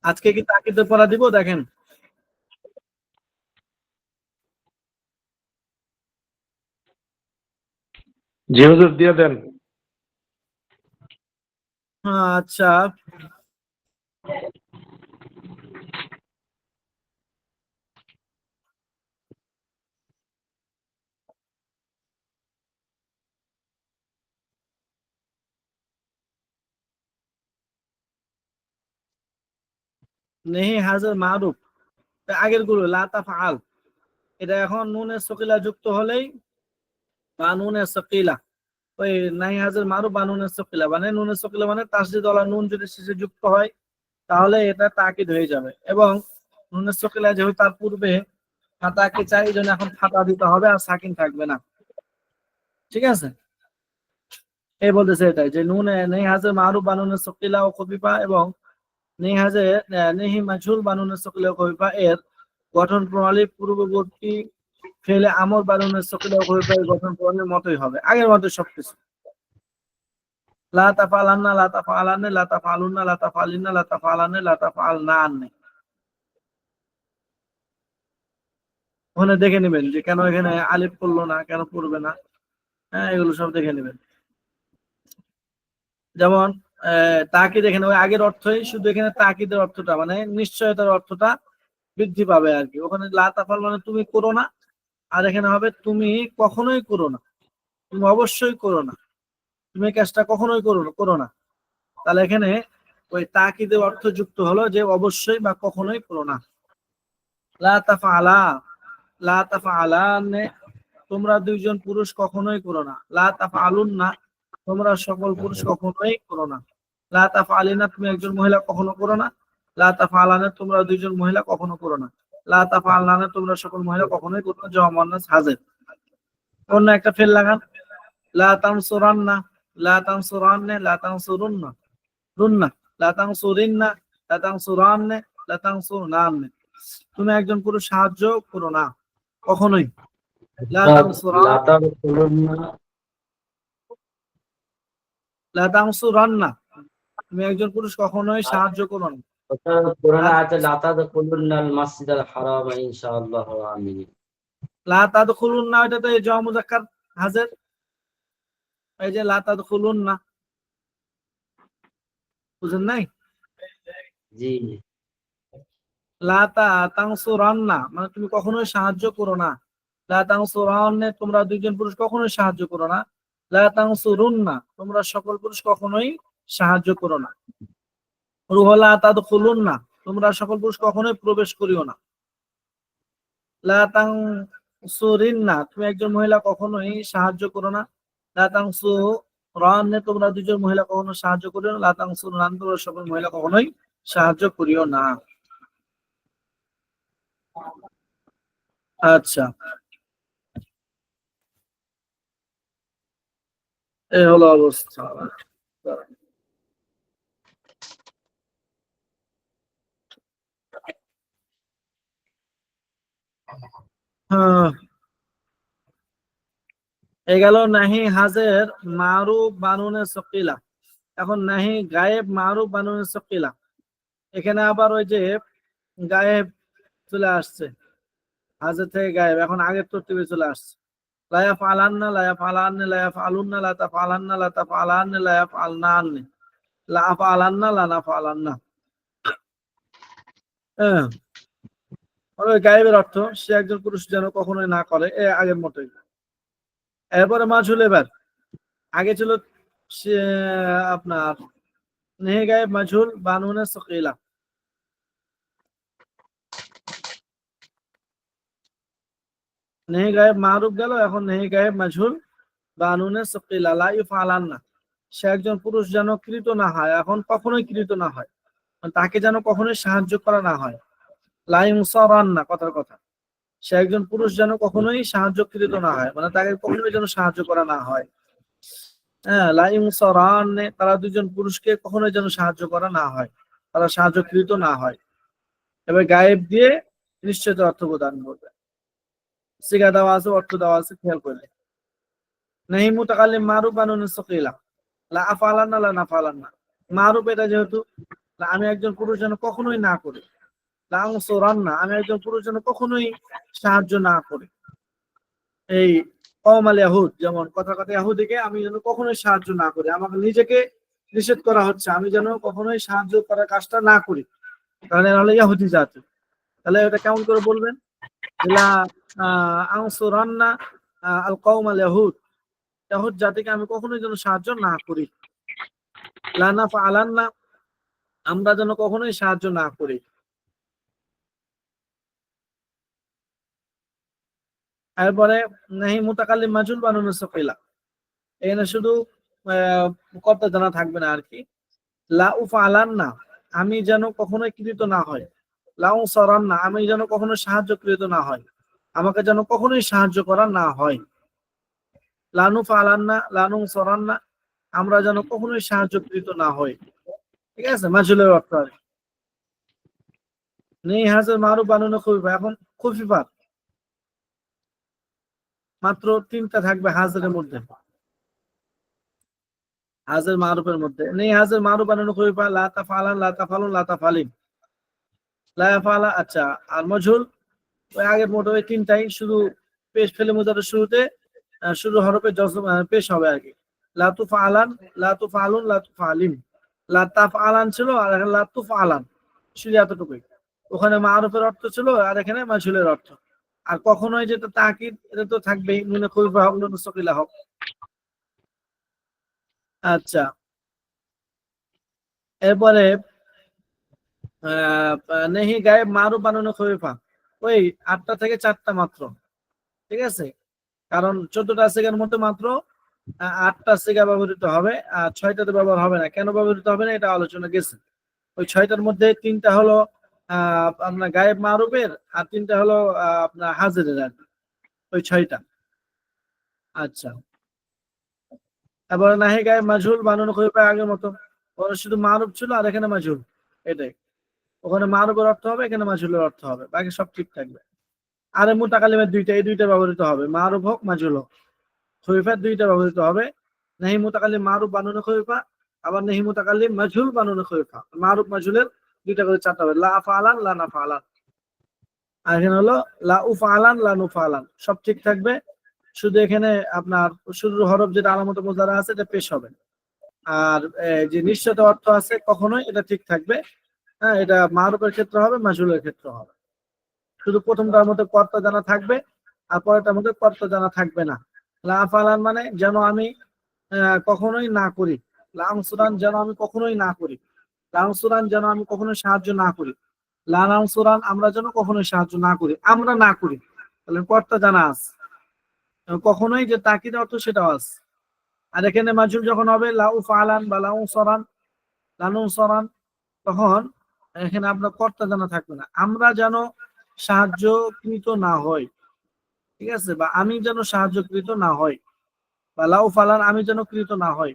আজকে কি তাকিদের পড়া দিব? দেখেন, জি হুজুর দিয়ে দেন। আচ্ছা, নেহি হাজার মারুফ আগের গুলো লা তাফআল, এটা এখন নুনের সকিলা যুক্ত হলেই বা নুনের সকিলা, ওই নাহি হাজার মারুফ বা নুনের সকিলা, মানে নুনের সকিলা মানে তাসদিদ ওয়ালা নুন যদি শেষে যুক্ত হয় তাহলে এটা তাকিদ হয়ে যাবে। এবং নুনের সকিলা যেহেতু তার পূর্বে ফাতাকে চাই, এই জন্য এখন ফাতা দিতে হবে, আর সাকিন থাকবে না। ঠিক আছে, এই বলতেছে এটাই যে নুনে নেহি হাজার মারুফ বা নুনের সকিলা ও খফিফা এবং নেহি মাজহুল বা নুনের সকিলা ও খফিফা এর গঠন প্রণালী পূর্ববর্তী ফেলে আমর বা নুনের সকিলা ও খফিফা এর গঠন প্রণালীর মতোই হবে, আগের মতো সবকিছু। লা তাফআলান্না লা তাফআলান্না লা তাফআলুন্না লা তাফআলিন্না লা তাফআলান্না লা তাফআলনান। ওখানে দেখে নেবেন যে কেন এখানে আলিফ পড়লো না, কেন পড়বে না, হ্যাঁ, এগুলো সব দেখে নেবেন। যেমন তাকিদ, এখানে ওই আগের অর্থই, শুধু এখানে তাকিদের অর্থটা মানে নিশ্চয়তার অর্থটা বৃদ্ধি পাবে আর কি। ওখানে লা তাফআল মানে তুমি করো না, আর এখানে হবে তুমি কখনোই করো না, তুমি অবশ্যই করো না, তুমি কাজটা কখনোই করো না। তাহলে এখানে ওই তাকিদের অর্থ যুক্ত হলো যে অবশ্যই বা কখনোই করো না। লা তাফআলা লা তাফআলানে তোমরা দুইজন পুরুষ কখনোই করো না। লা তাফআলুন্না তোমরা সকল পুরুষ কখনোই করো না। লা তাফআলিনা তুমি একজন মহিলা কখনো করো না। লা তাফআলানা তোমরা দুইজন মহিলা কখনো করো না। লা তাফআলনা তোমরা সকল মহিলা কখনোই করো না। জমা মুয়ান্নাস হাজির। অন্য একটা ফেল লাগান, লা তানসুরান্না লা তানসুরান্না লা তানসুরুন্না রুন্না লা তানসুরিন্না লা তানসুরান্না লা তানসুরনান। তুমি একজন পুরুষ সাহায্য করো না কখনোই। লা তানসুরা لا تدخلن লা তানসুরান্না, তুমি একজন পুরুষ কখনোই সাহায্য করো না। القرآن آية لا تدخلن المسجد الحرام إن شاء الله آمين লা তাদখুলুন্না, এটা তো এই জমা মুযাক্কার হাজের, এই যে লা তাদখুলুন্না, বুঝেন নাই? জি লা তানসুরান্না মানে তুমি কখনোই সাহায্য করো না। লা তানসুরান্না, তোমরা দুইজন পুরুষ কখনোই সাহায্য করো না। লা তানসুরুন্না, তোমরা সকল পুরুষ কখনোই সাহায্য করো না। রুহলা তাদখুলুন্না, তোমরা সকল পুরুষ কখনোই প্রবেশ করিও না। লা তানসুরিন্না, তুমি একজন মহিলা কখনোই সাহায্য করো না। লা তানসুরান্না, তোমরা দুইজন মহিলা কখনো সাহায্য করিও না। লা তানসুরান্না, তোমরা সকল মহিলা কখনোই সাহায্য করিও না। আচ্ছা, এই হলো অবস্থা। হ্যাঁ, এ গেল নাহি হাজের মারুফ বানুনে সকিলা। এখন নাহি গায়েব মারুফ বানুনে সকিলা, এখানে আবার ওই যে গায়েব চলে আসছে, হাজের থেকে গায়েব এখন আগের তরতিবে চলে আসছে। লায়া ফালান্না লায়া ফালান্নে লায়া ফালুন্না লাতা ফালান্না লাতা ফালান্নে লায়া ফালনান্নে লা ফালান্না লানা ফালান্না। হ্যাঁ, ওই গায়েবের অর্থ সে একজন পুরুষ যেন কখনোই না করে, এ আগের মতোই। এরপরে মাজহুল, এবার আগে ছিল সে আপনার নেহে গায়েব মাজহুল বানুনে সকিলা। নেহে গায়েব মারুফ গেল, এখন নেহে গায়েব মাজহুল বানুনে সকিলা। লা ইফআলান্না, সে একজন পুরুষ যেন কৃত না হয়, এখন কখনোই কৃত না হয়, মানে তাকে যেন কখনোই সাহায্য করা না হয়। লা ইনসারান্না, কথার কথা, সে একজন পুরুষ যেন কখনোই সাহায্যকৃত না হয়, মানে তাকে কখনোই যেন সাহায্য করা না হয়। হ্যাঁ, লা ইনসারান্নে, তারা দুজন পুরুষকে কখনোই যেন সাহায্য করা না হয়, তারা সাহায্যকৃত না হয়। এবার গায়েব দিয়ে নিশ্চিত অর্থ প্রদান করবে। সিগা দেওয়া আছে, অর্থ দেওয়া আছে, খেয়াল করলে। নাহি মুতাকাল্লিম মারুফ বানুন সকিলা, লা আফালান্না লা নাফালান্না। মারুফ এটা যেহেতু, আমি একজন পুরুষ যেন কখনোই না করি। লা আনসুরান্না, আমি একজন পুরুষ যেন কখনোই সাহায্য না করি। এই কওম আল ইয়াহুদ, যেমন কথা কথা ইহুদিকে আমি যেন কখনোই সাহায্য না করি, আমাকে নিজেকে নিষেধ করা হচ্ছে আমি যেন কখনোই সাহায্য করার কাজটা না করি, কারণ এরা হলো ইহুদি জাতি। তাহলে এটা কেমন করে বলবেন? লা আনসুরান্না আল কওম আল ইয়াহুদ, ইহুদ জাতিকে আমি কখনোই যেন সাহায্য না করি। লা নাফআলান্না, আমরা যেন কখনোই সাহায্য না করি। এরপরে নাহি মুতাকাল্লিম মাজহুল বানুন সকিলা, এখানে শুধু কর্তা জানা থাকবে না আর কি। লা উফআলান্না, আমি যেন কখনোই কৃত না হয়। লা উনসারান্না, আমি যেন কখনো সাহায্যকৃত না হয়, আমাকে যেন কখনোই সাহায্য করা না হয়। লা নুফআলান্না লা নুনসারান্না, আমরা যেন কখনোই সাহায্যকৃত না হই। ঠিক আছে, মাজহুলের অর্থ আর কি। নেই হাজার মারুফ বানুন খুফিফা, এখন খুফিফা মাত্র 3টা থাকবে হাজারের মধ্যে, হাজার মারুফের মধ্যে। নেই হাজার মারুফ বানানো খুফিফা, লা তাফআলান লা তাফআলুন লা তাফআলিন লা ইয়াফআলা। আচ্ছা, আর মাজহুল ওই আগের মতো ওই 3টাই, শুধু পেশ ফেলে মুজারের শুরুতে শুরু হরফে জজম পেশ হবে আর কি। লা তুফআলান লা তুফআলুন লা তুফআলিন, লা তাফআলান ছিল আর এখানে লা তুফআলান, শুধু এতটুকুই। ওখানে মারুফের অর্থ ছিল আর এখানে মাজহুলের অর্থ। আর কখনোই যেটা তাকিদ, এটা তো থাকবেই, নুনে খুফিফা হোক নুনে সকিলা হোক। আচ্ছা, এরপরে নেহি গায়েব মারুফ বানানো খলিফা, ওই 8টা থেকে 4টা মাত্র। ঠিক আছে, কারণ 14টা সিগার মধ্যে মাত্র 8টা সিগা ব্যবহৃত হবে, আর 6টাতে ব্যবহার হবে না। কেন ব্যবহৃত হবে না এটা আলোচনা গেছে। ওই 6টার মধ্যে 3টা হলো আপনার গায়েব মারুফের, আর 3টা হলো আপনার হাজিরের আর কি, ওই 6টা। আচ্ছা, তারপরে নাহি গায়েব মাজহুল বানানো খলিফা আগের মতো, ওরা শুধু মারুফ ছিল আর এখানে মাজহুল, এটাই। ওখানে মারুফের অর্থ হবে, এখানে মাজহুলের অর্থ হবে, বাকি সব ঠিক থাকবে। আরে মুতাকাল্লিমের দুইটা, এই দুইটা ব্যবহৃত হবে, মারুফ হোক মাজহুল হোক। খলিফার দুইটা ব্যবহৃত হবে, নাহি মুতাকাল্লিম মারুফ বানুনে খলিফা, আবার নাহি মুতাকাল্লিম মাজহুল বানুনে খলিফা। মারুফ মাজহুলের দুইটা করে চারটা হবে, লা ফালান লা না ফালান। আর এখানে হলো লা উফালান লা নুফালান, সব ঠিক থাকবে। শুধু এখানে আপনার শুরুর হরফ যেটা আলামতে মুজারা আছে এটা পেশ হবে। আর যে নিশ্চিত অর্থ আছে কখনোই এটা ঠিক থাকবে। হ্যাঁ, এটা মারুফের ক্ষেত্রে হবে, মাজহুলের ক্ষেত্রে হবে। শুধু প্রথমটার মধ্যে কর্তা জানা থাকবে, আর পরেরটার মধ্যে কর্তা জানা থাকবে না। লা ফালান মানে যেন আমি কখনোই না করি, লাংসুরান যেন আমি কখনোই না করি, লাংসুরান যেন আমি কখনোই সাহায্য না করি, লাংসুরান আমরা যেন কখনোই সাহায্য না করি, আমরা না করি। তাহলে কর্তা জানা আছে, কখনোই যে তাকিদ অর্থ সেটাও আছে। আর এখানে মাজহুল যখন হবে লাউ ফালান বা লাউ সরান, লানু সরান, তখন এখানে আপনার কর্তা জানা থাকবে না, আমরা যেন সাহায্যকৃত না হই, ঠিক আছে, বা আমি যেন সাহায্যকৃত না হই, বা লাউ ফালান আমি যেন কৃত না হই,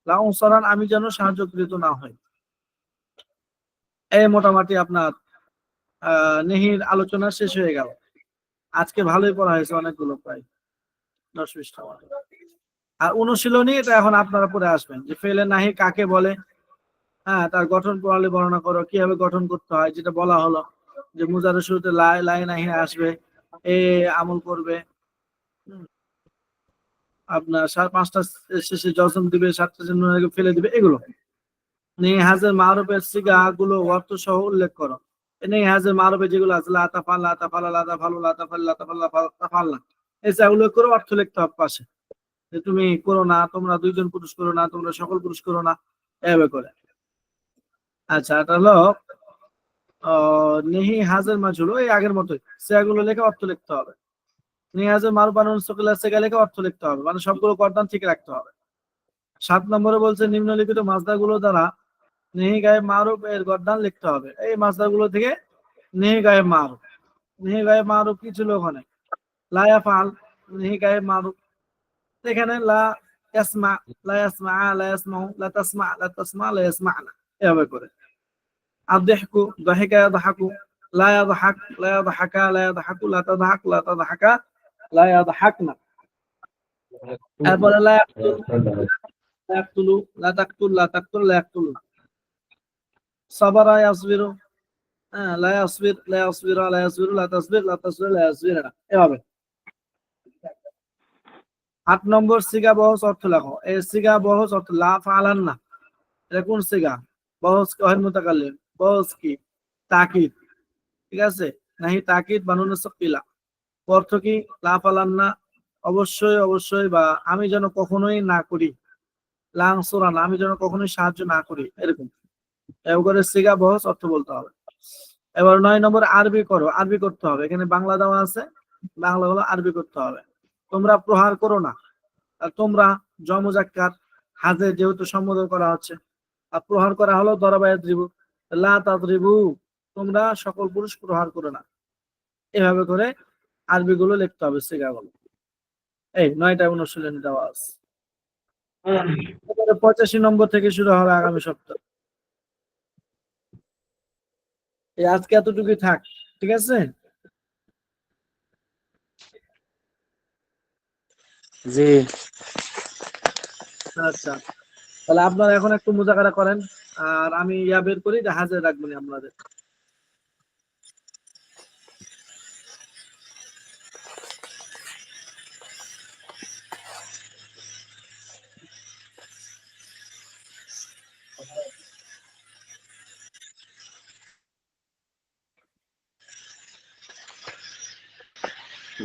লাউ সরান আমি যেন সাহায্যকৃত না হই। এই মোটামুটি আপনার নেহির আলোচনা শেষ হয়ে গেল। আজকে ভালোই পড়া হয়েছে, অনেকগুলো প্রায় 10-20টা মতো। আর অনুশীলনী এটা এখন আপনারা পড়ে আসবেন যে ফেলে নাহি কাকে বলে, হ্যাঁ, তার গঠন প্রণালী বর্ণনা করো, কিভাবে গঠন করতে হয়, যেটা বলা হলো যে মুজারের শুরুতে লাই লাই নাহি আসবে, এ আমল করবে, আপনার 5টা শেষে জজম দিবে, 7টা জন্য ফেলে দিবে, এগুলো নেই। হাজের মারুফের সিগা গুলো অর্থ সহ উল্লেখ করো। নেই হাজের মারুফে যেগুলো আছে লা তাফাল লা তাফাল লা তাফাল লা তাফাল লা তাফাল লা তাফাল না, এই উল্লেখ করো, অর্থ লিখতে হবে পাশে, যে তুমি করো না, তোমরা দুইজন পুরুষ করো না, তোমরা সকল পুরুষ করো না, এভাবে করে। আচ্ছা, এটা হলো নেহি হাজের মাজহুল, এই আগের মতোই সেগুলো লেখা অর্থ লিখতে হবে। নেহি হাজের মারুফ বানুন সকিলা সেগা লেখা অর্থ লিখতে হবে, মানে সবগুলো কর্দান ঠিক রাখতে হবে। 7 নম্বরে বলছে নিম্নলিখিত মাসদার গুলো দ্বারা নেহি গায়েব মারুফ এর গর্দান লিখতে হবে। এই মাসদার গুলো থেকে নেহি গায়েব মারুফ, নেহি গায়েব মারুফ কি ছিল ওখানে? লা ইয়াফআল, নেহি গায়েব মারুফ। এখানে লা ইয়াসমা, লা ইয়াসমা, লা ইয়াসমাউ, লা তাসমা, লা তাসমা, লা ইয়াসমা'না, এভাবে করে। আদ-দিহকু, দাহিকা ইয়াদহাকু, লা ইয়াদহাক, লা ইয়াদহাকা, লা ইয়াদহাকু, লা তাদহাক, লা তাদহাকা, লা ইয়াদহাকনা। এরপরে লা ইয়াকতুল, লা ইয়াকতুলু, লা তাকতুল, লা তাকতুল, লা ইয়াকতুলুনা। সাবারা ইয়াসবিরু, লা ইয়াসবির, লা ইয়াসবিরা, লা ইয়াসবিরু, লা তাসবির, লা তাসবির, লা ইয়াসবিরানা, এভাবে। 8 নম্বর সিগা বহস অর্থ লেখো। এই সিগা বহস অর্থ লা ফালান না, এটা কোন সিগা? বহস কহের মুতাকাল্লিম, বহস কি? তাকিদ, ঠিক আছে, নাহি তাকিদ বানুন সাকিলা, অর্থ কি? লা ফালান না, অবশ্যই অবশ্যই, বা আমি যেন কখনোই না করি, লাংসুরান আমি যেন কখনোই সাহায্য না করি, এরকম। এবারে সিগা বহস অর্থ বলতে হবে। এবার 9 নম্বর আরবি করো, আরবি করতে হবে। এখানে বাংলা দেওয়া আছে, বাংলা হলো আরবি করতে হবে। তোমরা প্রহার করো না, আর তোমরা জমুজাক্কার হাজে যেহেতু সম্বোধন করা হচ্ছে, আর প্রহার করা হলো দরাবা ইয়াদরিবু, লা তাদরিবু, তোমরা সকল পুরুষ প্রহার করো না। এভাবে করে আরবি গুলো লিখতে হবে, সিগাগুলো। এই 9টা অনুশীলনী দেওয়া আছে। 85 নম্বর থেকে শুরু হবে আগামী সপ্তাহ। এই আজকে এতটুকুই থাক, ঠিক আছে? জি। আচ্ছা, তাহলে আপনারা এখন একটু মুজাকারা করেন, আর আমি ইয়া বের করি, হাজার রাখবেন আপনাদের।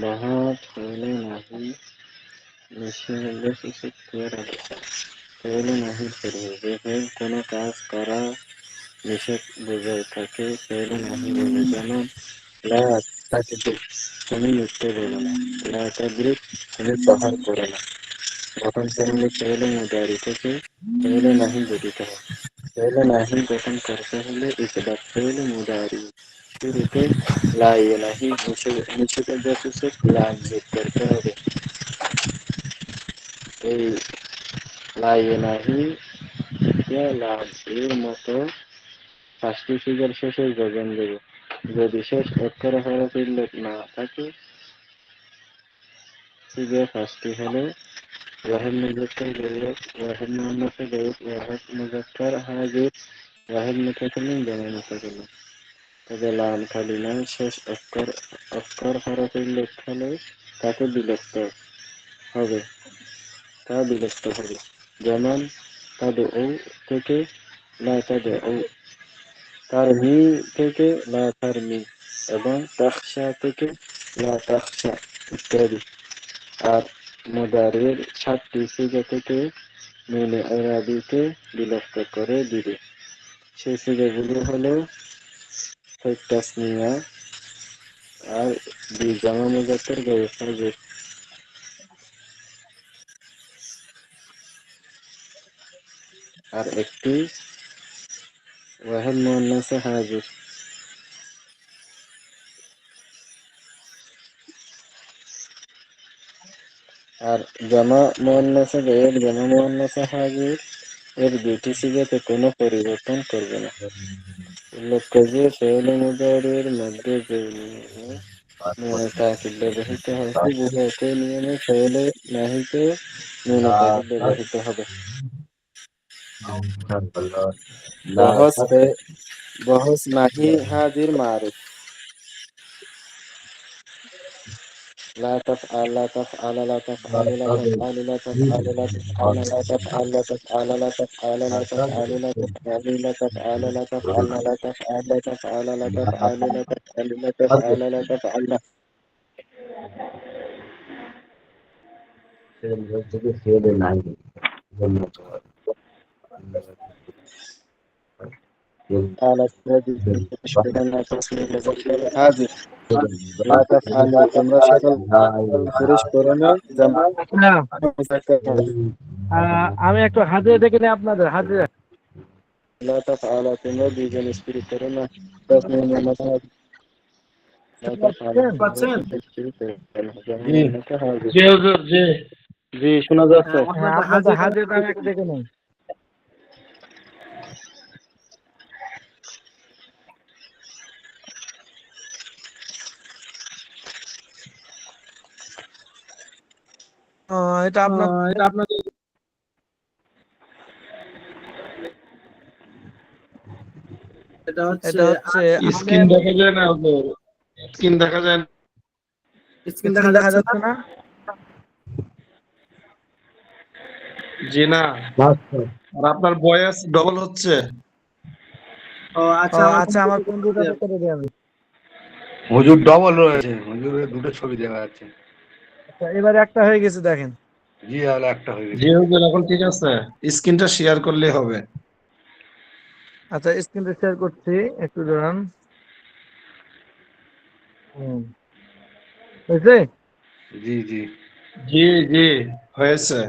वहाँ पहले नहीं নিষেধাজ্ঞা কিছু করে রাখা পহলে নাহি করবে, যে কোনো কাজ করা নিষেধ বোঝায় তাকে পহলে নাহি বলে। যেমন লা তাকদিব, তুমি মিথ্যে বলো না, লা তাদরিব, তুমি প্রহার করো না। গঠন প্রণালী পহলে মুদারি থেকে পহলে নাহি গঠিত হয়। পহলে নাহি গঠন করতে হলে ইসবাত পহলে মুদারি শুরুতে লা নাহি নিষেধাজ্ঞা সূচক লাম যোগ করতে হবে। এই লা নাহি লাম এর মতো 5টি সিগার শেষে যোজন দেব। যদি শেষ অক্ষর হরফ উল্লেখ না থাকে, সিগা 5টি হলো ওয়াহেদ মুজাক্কার গায়ব, ওয়াহেদ মুয়ান্নাস গায়ব, ওয়াহেদ মুজাক্কার হাজির, ওয়াহেদ মুতাকাল্লিম, জামা মুতাকাল্লিম। তবে লাম খালি নয়, শেষ অক্ষর হরফ উল্লেখ হলে তাকে বিলক্ত হবে, তা বিলক্ত হবে। যেমন তাদউ থেকে লা তাদউ, তারমি থেকে লা তারমি, এবং তাখশা থেকে লা তাখশা ইত্যাদি। আর মুদারির 7টি সিগা থেকে নুনে আরাবিকে বিলক্ত করে দিবে। সেই সিগাগুলো হলো তাসনিয়া আর জামা মুজাক্কার গায়ব হাজির। আর একটি ওয়াহেদ মুয়ান্নাসে হাজির। আর জামা মুয়ান্নাসে গায়ব, জামা মুয়ান্নাসে হাজির এর 2টি সিগাতে কোনো পরিবর্তন করবে না। উল্লেখ্য যে ফেলে মুদারির মধ্যে যে নিয়মে নুনে তাকিদ ব্যবহৃত হয়, হুবহু একই নিয়মে ফেলে নাহিতে নুনে তাকিদ ব্যবহৃত হবে। বহস নাহি হাজির মারুফ। لا تفعل لا تفعل لا تفعل لا تفعل لا تفعل لا تفعل لا تفعل لا تفعل لا تفعل لا تفعل لا تفعل لا تفعل لا تفعل لا تفعل لا تفعل لا تفعل لا تفعل لا تفعل لا تفعل لا থেকে ফেলে নাই على الذي يشبهنا تصميم مذكر حاضر لا تفعل তোমরা সকল পুরুষ করণে মুজাক্কার হাজির আমি একটু হাজিরা দেখে নিই আপনাদের হাজিরা। لا تفعل তোমরা দুইজন স্ত্রী করণে تصميم مذكر لا تفعل তোমরা পাচ্ছেন? সকল স্ত্রী করণে জি মুজাক্কার হাজির। জি হুজুর, জি। জি শোনা যাচ্ছে। আপনাদের হাজিরাটা আমি একটু দেখে নিই। এটা আপনার এটা হচ্ছে স্ক্রিন দেখা যায় না হুজুর, স্ক্রিন দেখা যায় না। স্ক্রিন দেখা যাচ্ছে না? জি না। আর আপনার ভয়েস ডবল হচ্ছে। ও আচ্ছা, আমার কম্পিউটারে করে দিই আমি। হুজুর ডবল রয়েছে, হুজুরের দুটো ছবি দেখা যাচ্ছে। আচ্ছা, এবারে একটা হয়ে গেছে দেখেন। জি তাহলে একটা হয়ে জি গেছে। হুজুর, এখন ঠিক আছে। স্ক্রিনটা শেয়ার করলেই হবে। আচ্ছা, স্ক্রিনটা শেয়ার করছি, একটু দাঁড়ান। হয়েছে? জি জি জি জি, হয়েছে।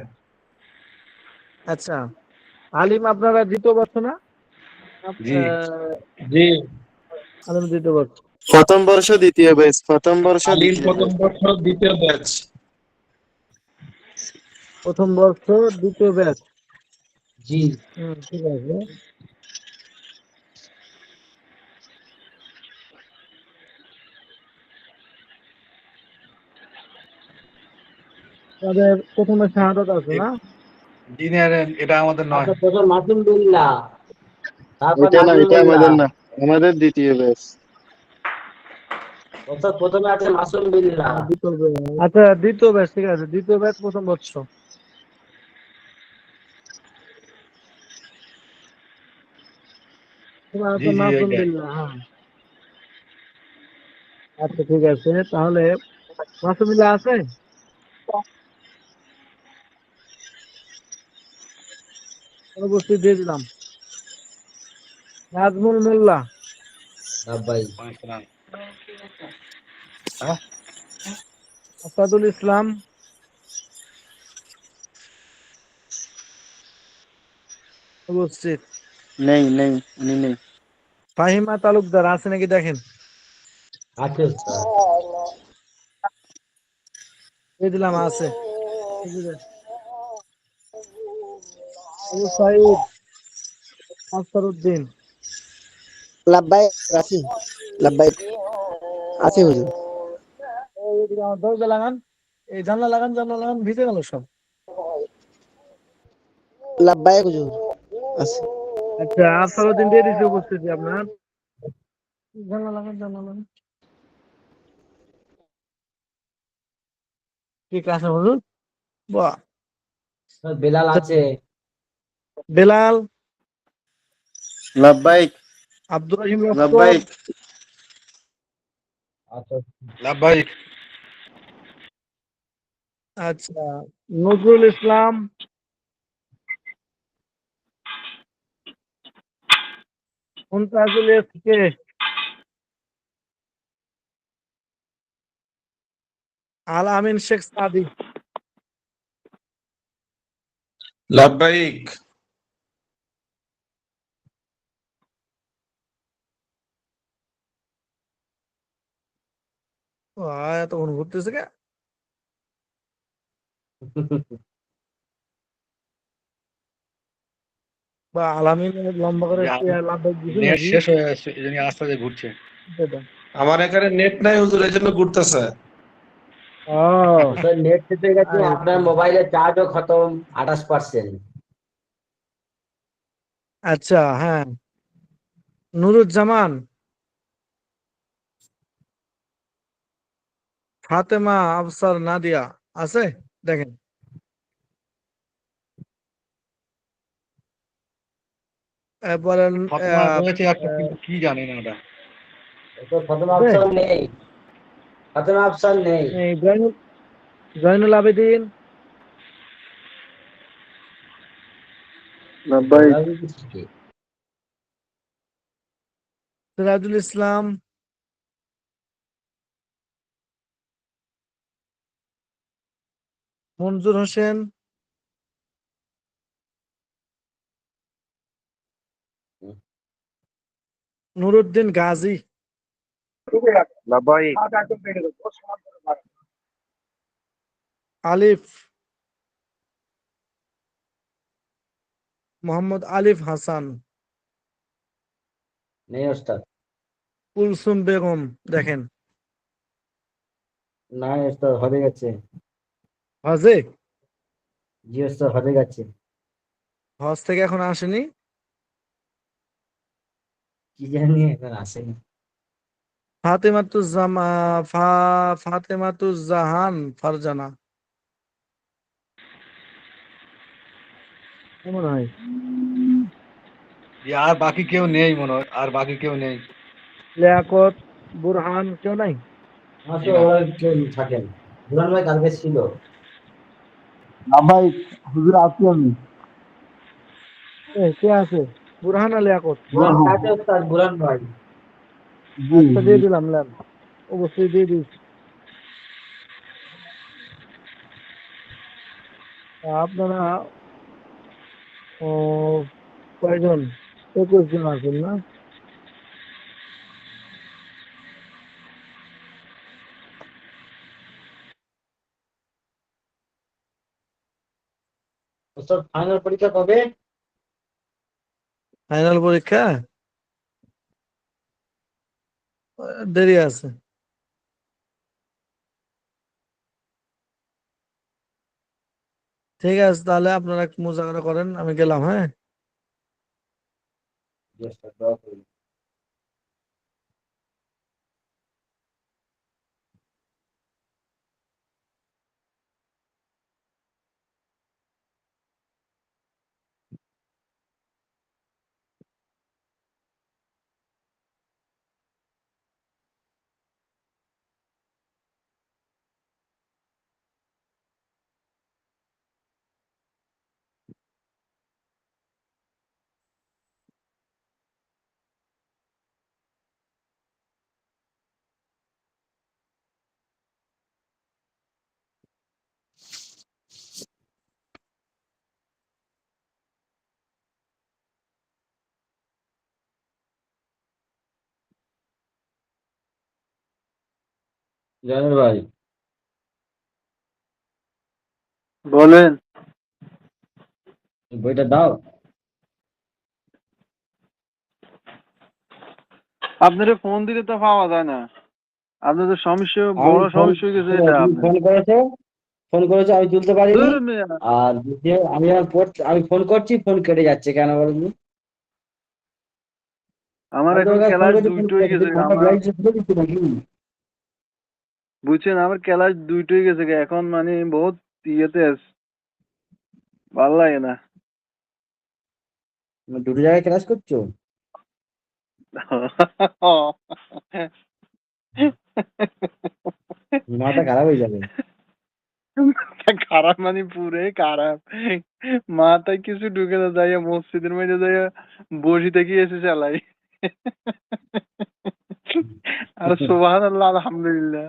আচ্ছা, আলিম আপনারা দ্বিতীয় বর্ষ না? জি জি, আলিম দ্বিতীয় বর্ষ। প্রথম বর্ষ দ্বিতীয় ব্যাচ, প্রথম বর্ষ আলিম দ্বিতীয় প্রথম ব্যাচ। বর্ষ দ্বিতীয় ব্যাচ। প্রথম বর্ষ দ্বিতীয় ব্যাচ। জি ঠিক আছে। তাদের প্রথমে শাহাদাত আছে না? ইঞ্জিনিয়ার, এটা আমাদের নয়। আচ্ছা, প্রথম মাসুম বিল্লাহ, তারপর এটা না, নাজমুল এটা বিল্লাহ। আমাদের না, আমাদের দ্বিতীয় ব্যাচ। অর্থাৎ প্রথমে আছে মাসুম বিল্লাহ। দ্বিতীয় ব্যাচ। আচ্ছা, দ্বিতীয় ব্যাচ, ঠিক আছে, দ্বিতীয় ব্যাচ প্রথম বর্ষ। তোমার জি আছে জি মাসুম এইটাই। বিল্লাহ, হ্যাঁ। আচ্ছা, ঠিক আছে, তাহলে মাসুম বিল্লাহ আছে? পরবর্তী দিয়ে দিলাম নাজমুল মোল্লা, ভাই আসাদুল ইসলাম, উপস্থিত। নেই নেই, উনি নেই। ফাহিমা তালুকদার আছে নাকি দেখেন। আছে স্যার। দিয়ে দিলাম, আছে। আবু সাইদ আখতারউদ্দিন, লাব্বাইক আছি, লাব্বাইক আছি হুজুর। এইদিকে আমার দরজা লাগান, এই জানলা লাগান, ভিজে গেল সব। লাব্বাইক হুজুর আছি। আচ্ছা, আসারুদ্দিন দিয়ে দিচ্ছে উপস্থিতি আপনার। জানলা লাগান। ঠিক আছে হুজুর। বাহ। বেলাল আছে। বেলাল, লাব্বাইক আব্দুর রহিম লস্কর, লাব্বাইক আচ্ছা, লাব্বাইক। আচ্ছা, নজরুল ইসলাম, মুনতাজুল এসকে, আল আমিন শেখ সাদি, লাব্বাইক। তখন ঘুরতেছে কে? বা আলামিন লম্বা করে লাভ দিছে নেট নাকি? শেষ হয়ে যাচ্ছে, এই জন্য আস্তে আস্তে ঘুরছে। সেটা। আমার এখানে নেট নাই হুজুর, এই জন্য ঘুরতেছে। ও স্যার নেট শেষ হয়ে গেছে, আপনার মোবাইলের চার্জও খতম 28%। আচ্ছা, হ্যাঁ, নুরুজ্জামান, ফাতেমা আফসার নাদিয়া আছে, দেখেন। এরপরে ফাতেমা রয়েছে একটা, কিন্তু কি জানি না ওটা। তো প্রথম অপশন নেই, প্রথম অপশন নেই। জয়নুল আবেদিন, লাব্বাইক সিরাজুল ইসলাম, মনজুর হোসেন, নুরুদ্দিন গাজী, লাব্বাইক আলিফ, মোহাম্মদ আলিফ হাসান, নেই ওস্তাদ, কুলসুম বেগম, দেখেন। না ওস্তাদ হয়ে গেছে। হজে, জি ওস্তাদ হয়ে গেছে। হজ থেকে এখন আসেনি। কি জানি এখন আসেনি। ফাতেমাতুজ জাহান ফারজানা, কেমন হয়? আর বাকি কেউ নেই মনে হয়, আর বাকি কেউ নেই। লিয়াকত, বুরহান, কেউ নাই? আসলে ওরা কেউ থাকেন, দুলাল ভাই কালকে ছিল। লাব্বাইক হুজুর আছি আমি। কে আছে? বুরহান আর লিয়াকত? বুলান আছে ওস্তাদ, বুলান ভাই। জি আচ্ছা, দিয়ে দিলাম, লেন, অবশ্যই দিয়ে দিস। আপনারা ও কয়জন? 21 জন আছেন না? ওস্তাদ ফাইনাল পরীক্ষা কবে? ফাইনাল পরীক্ষা দেরি আছে। ঠিক আছে, তাহলে আপনারা মুজাহারা করেন, আমি গেলাম, হ্যাঁ। জি ওস্তাদ, দোয়া করুন। জানেন ভাই, বলেন। বইটা দাও। আপনারে ফোন দিলে তো পাওয়া যায় না। আপনাদের সমস্যা, আমি বড় ফোন সমস্যা হয়ে গেছে এটা তুমি আপনার। ফোন করেছো আমি তুলতে পারিনি। ধুর মিয়া, আর দ্বিতীয় আমি ফোন করছি, ফোন কেটে যাচ্ছে কেন বলুন তো? আমার আমি এখন তোমার কাছে ফোন ক্লাস করছি, ফোন 2টা কেটে হয়ে যাচ্ছে। গেছে তুমি গা। ফোনটা আমার ব্লাইন্ড করে দিচ্ছি নাকি? বুঝছেন, আমার ক্লাস 2টা হয়ে গেছে গা। এখন মানে বহুত ইয়েতে আছে, ভাল লাগে না। তুমি দুটো জায়গায় ক্লাস করছো? মাথা খারাপ হয়ে যাবে। খারাপ মানে পুরে খারাপ। মাথায় কিছু ঢুকে না, যাইয়া মসজিদের মধ্যে যাইয়া বসি থেকে এসে চালাই। আর সুবহানাল্লাহ, আলহামদুলিল্লাহ।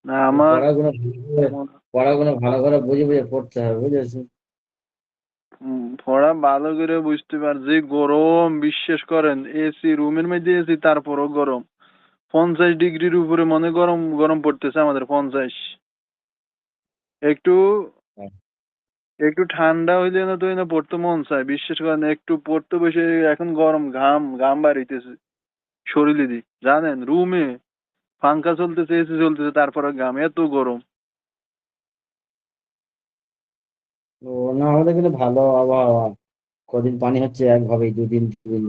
না আমার পড়াগুলো ভালো করে বুঝে বুঝে পড়তে হবে, বুঝেছো? পড়া ভালো করে বুঝতে পার, যে গরম বিশ্বাস করেন, এসি রুমের মধ্যে এসি তারপরও গরম। 50 ডিগ্রির উপরে মনে গরম গরম পড়তেছে আমাদের 50। একটু একটু ঠান্ডা হইলে না তো না পড়তে মন চায়, বিশ্বাস করেন। একটু পড়তে বসে এখন গরম, ঘাম ঘাম বাড়িতেছে শরীরে দি, জানেন। রুমে পাঙ্খা চলতেছে, এসি চলতেছে, তারপরে ঘাম, এত গরম। ও না, আমাদের কিন্তু ভালো আবহাওয়া। কদিন পানি হচ্ছে একভাবেই, দুদিন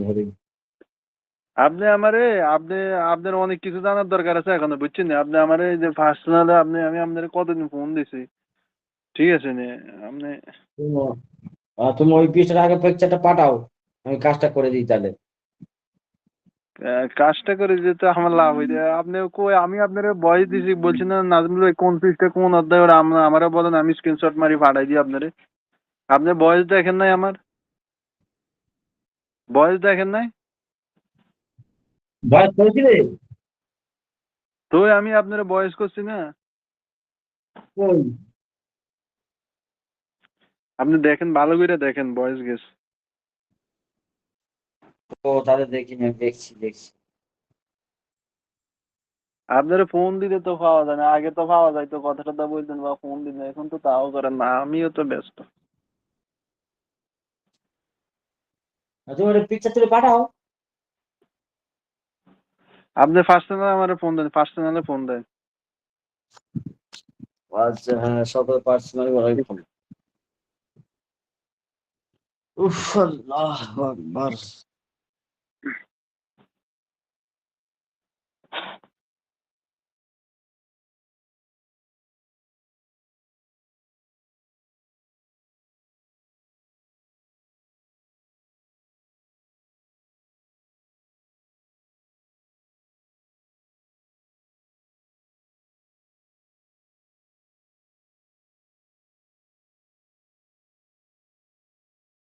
ধরে। আপনি আমারে আপনি আপনার অনেক কিছু জানার দরকার আছে এখনো, বুঝছেন না? আপনি আমারে যে পার্সোনালে আমি আপনার কতদিন ফোন দিছি, ঠিক আছে নে? আপনি তুমি ওই পিসটার আগে পিকচারটা পাঠাও, আমি কাজটা করে দিই তাহলে। কাজটা করে যেতে আমার লাভ হইতে, আপনি কই? আমি আপনার বয়স দিছি, বলছি না নাজমুল ভাই কোন পৃষ্ঠা কোন অধ্যায়, ওরা আমারে বলেন, আমি স্ক্রিনশট মারি পাঠাই দিই আপনারে। আপনি বয়স দেখেন নাই আমার? বয়স দেখেন নাই? বয়স করেছিলে? তো আমি আপনার বয়স করছি না? কই? আপনি দেখেন, ভালো করে দেখেন, বয়স গেছে। ও তাহলে দেখিনি, আমি দেখছি। আপনার ফোন দিলে তো পাওয়া যায় না, আগে তো পাওয়া যায়, তো কথাটা তো বলতেন বা ফোন দিন, এখন তো তাও করেন না, আমিও তো ব্যস্ত। তুমি ওটা পিকচার তুলে পাঠাও। আপনি পার্সোনাল আমার ফোন দেন, পার্সোনালে ফোন দেন। আচ্ছা, হ্যাঁ, সকল পার্সোনাল ফোন। উফ, আল্লাহ আকবার।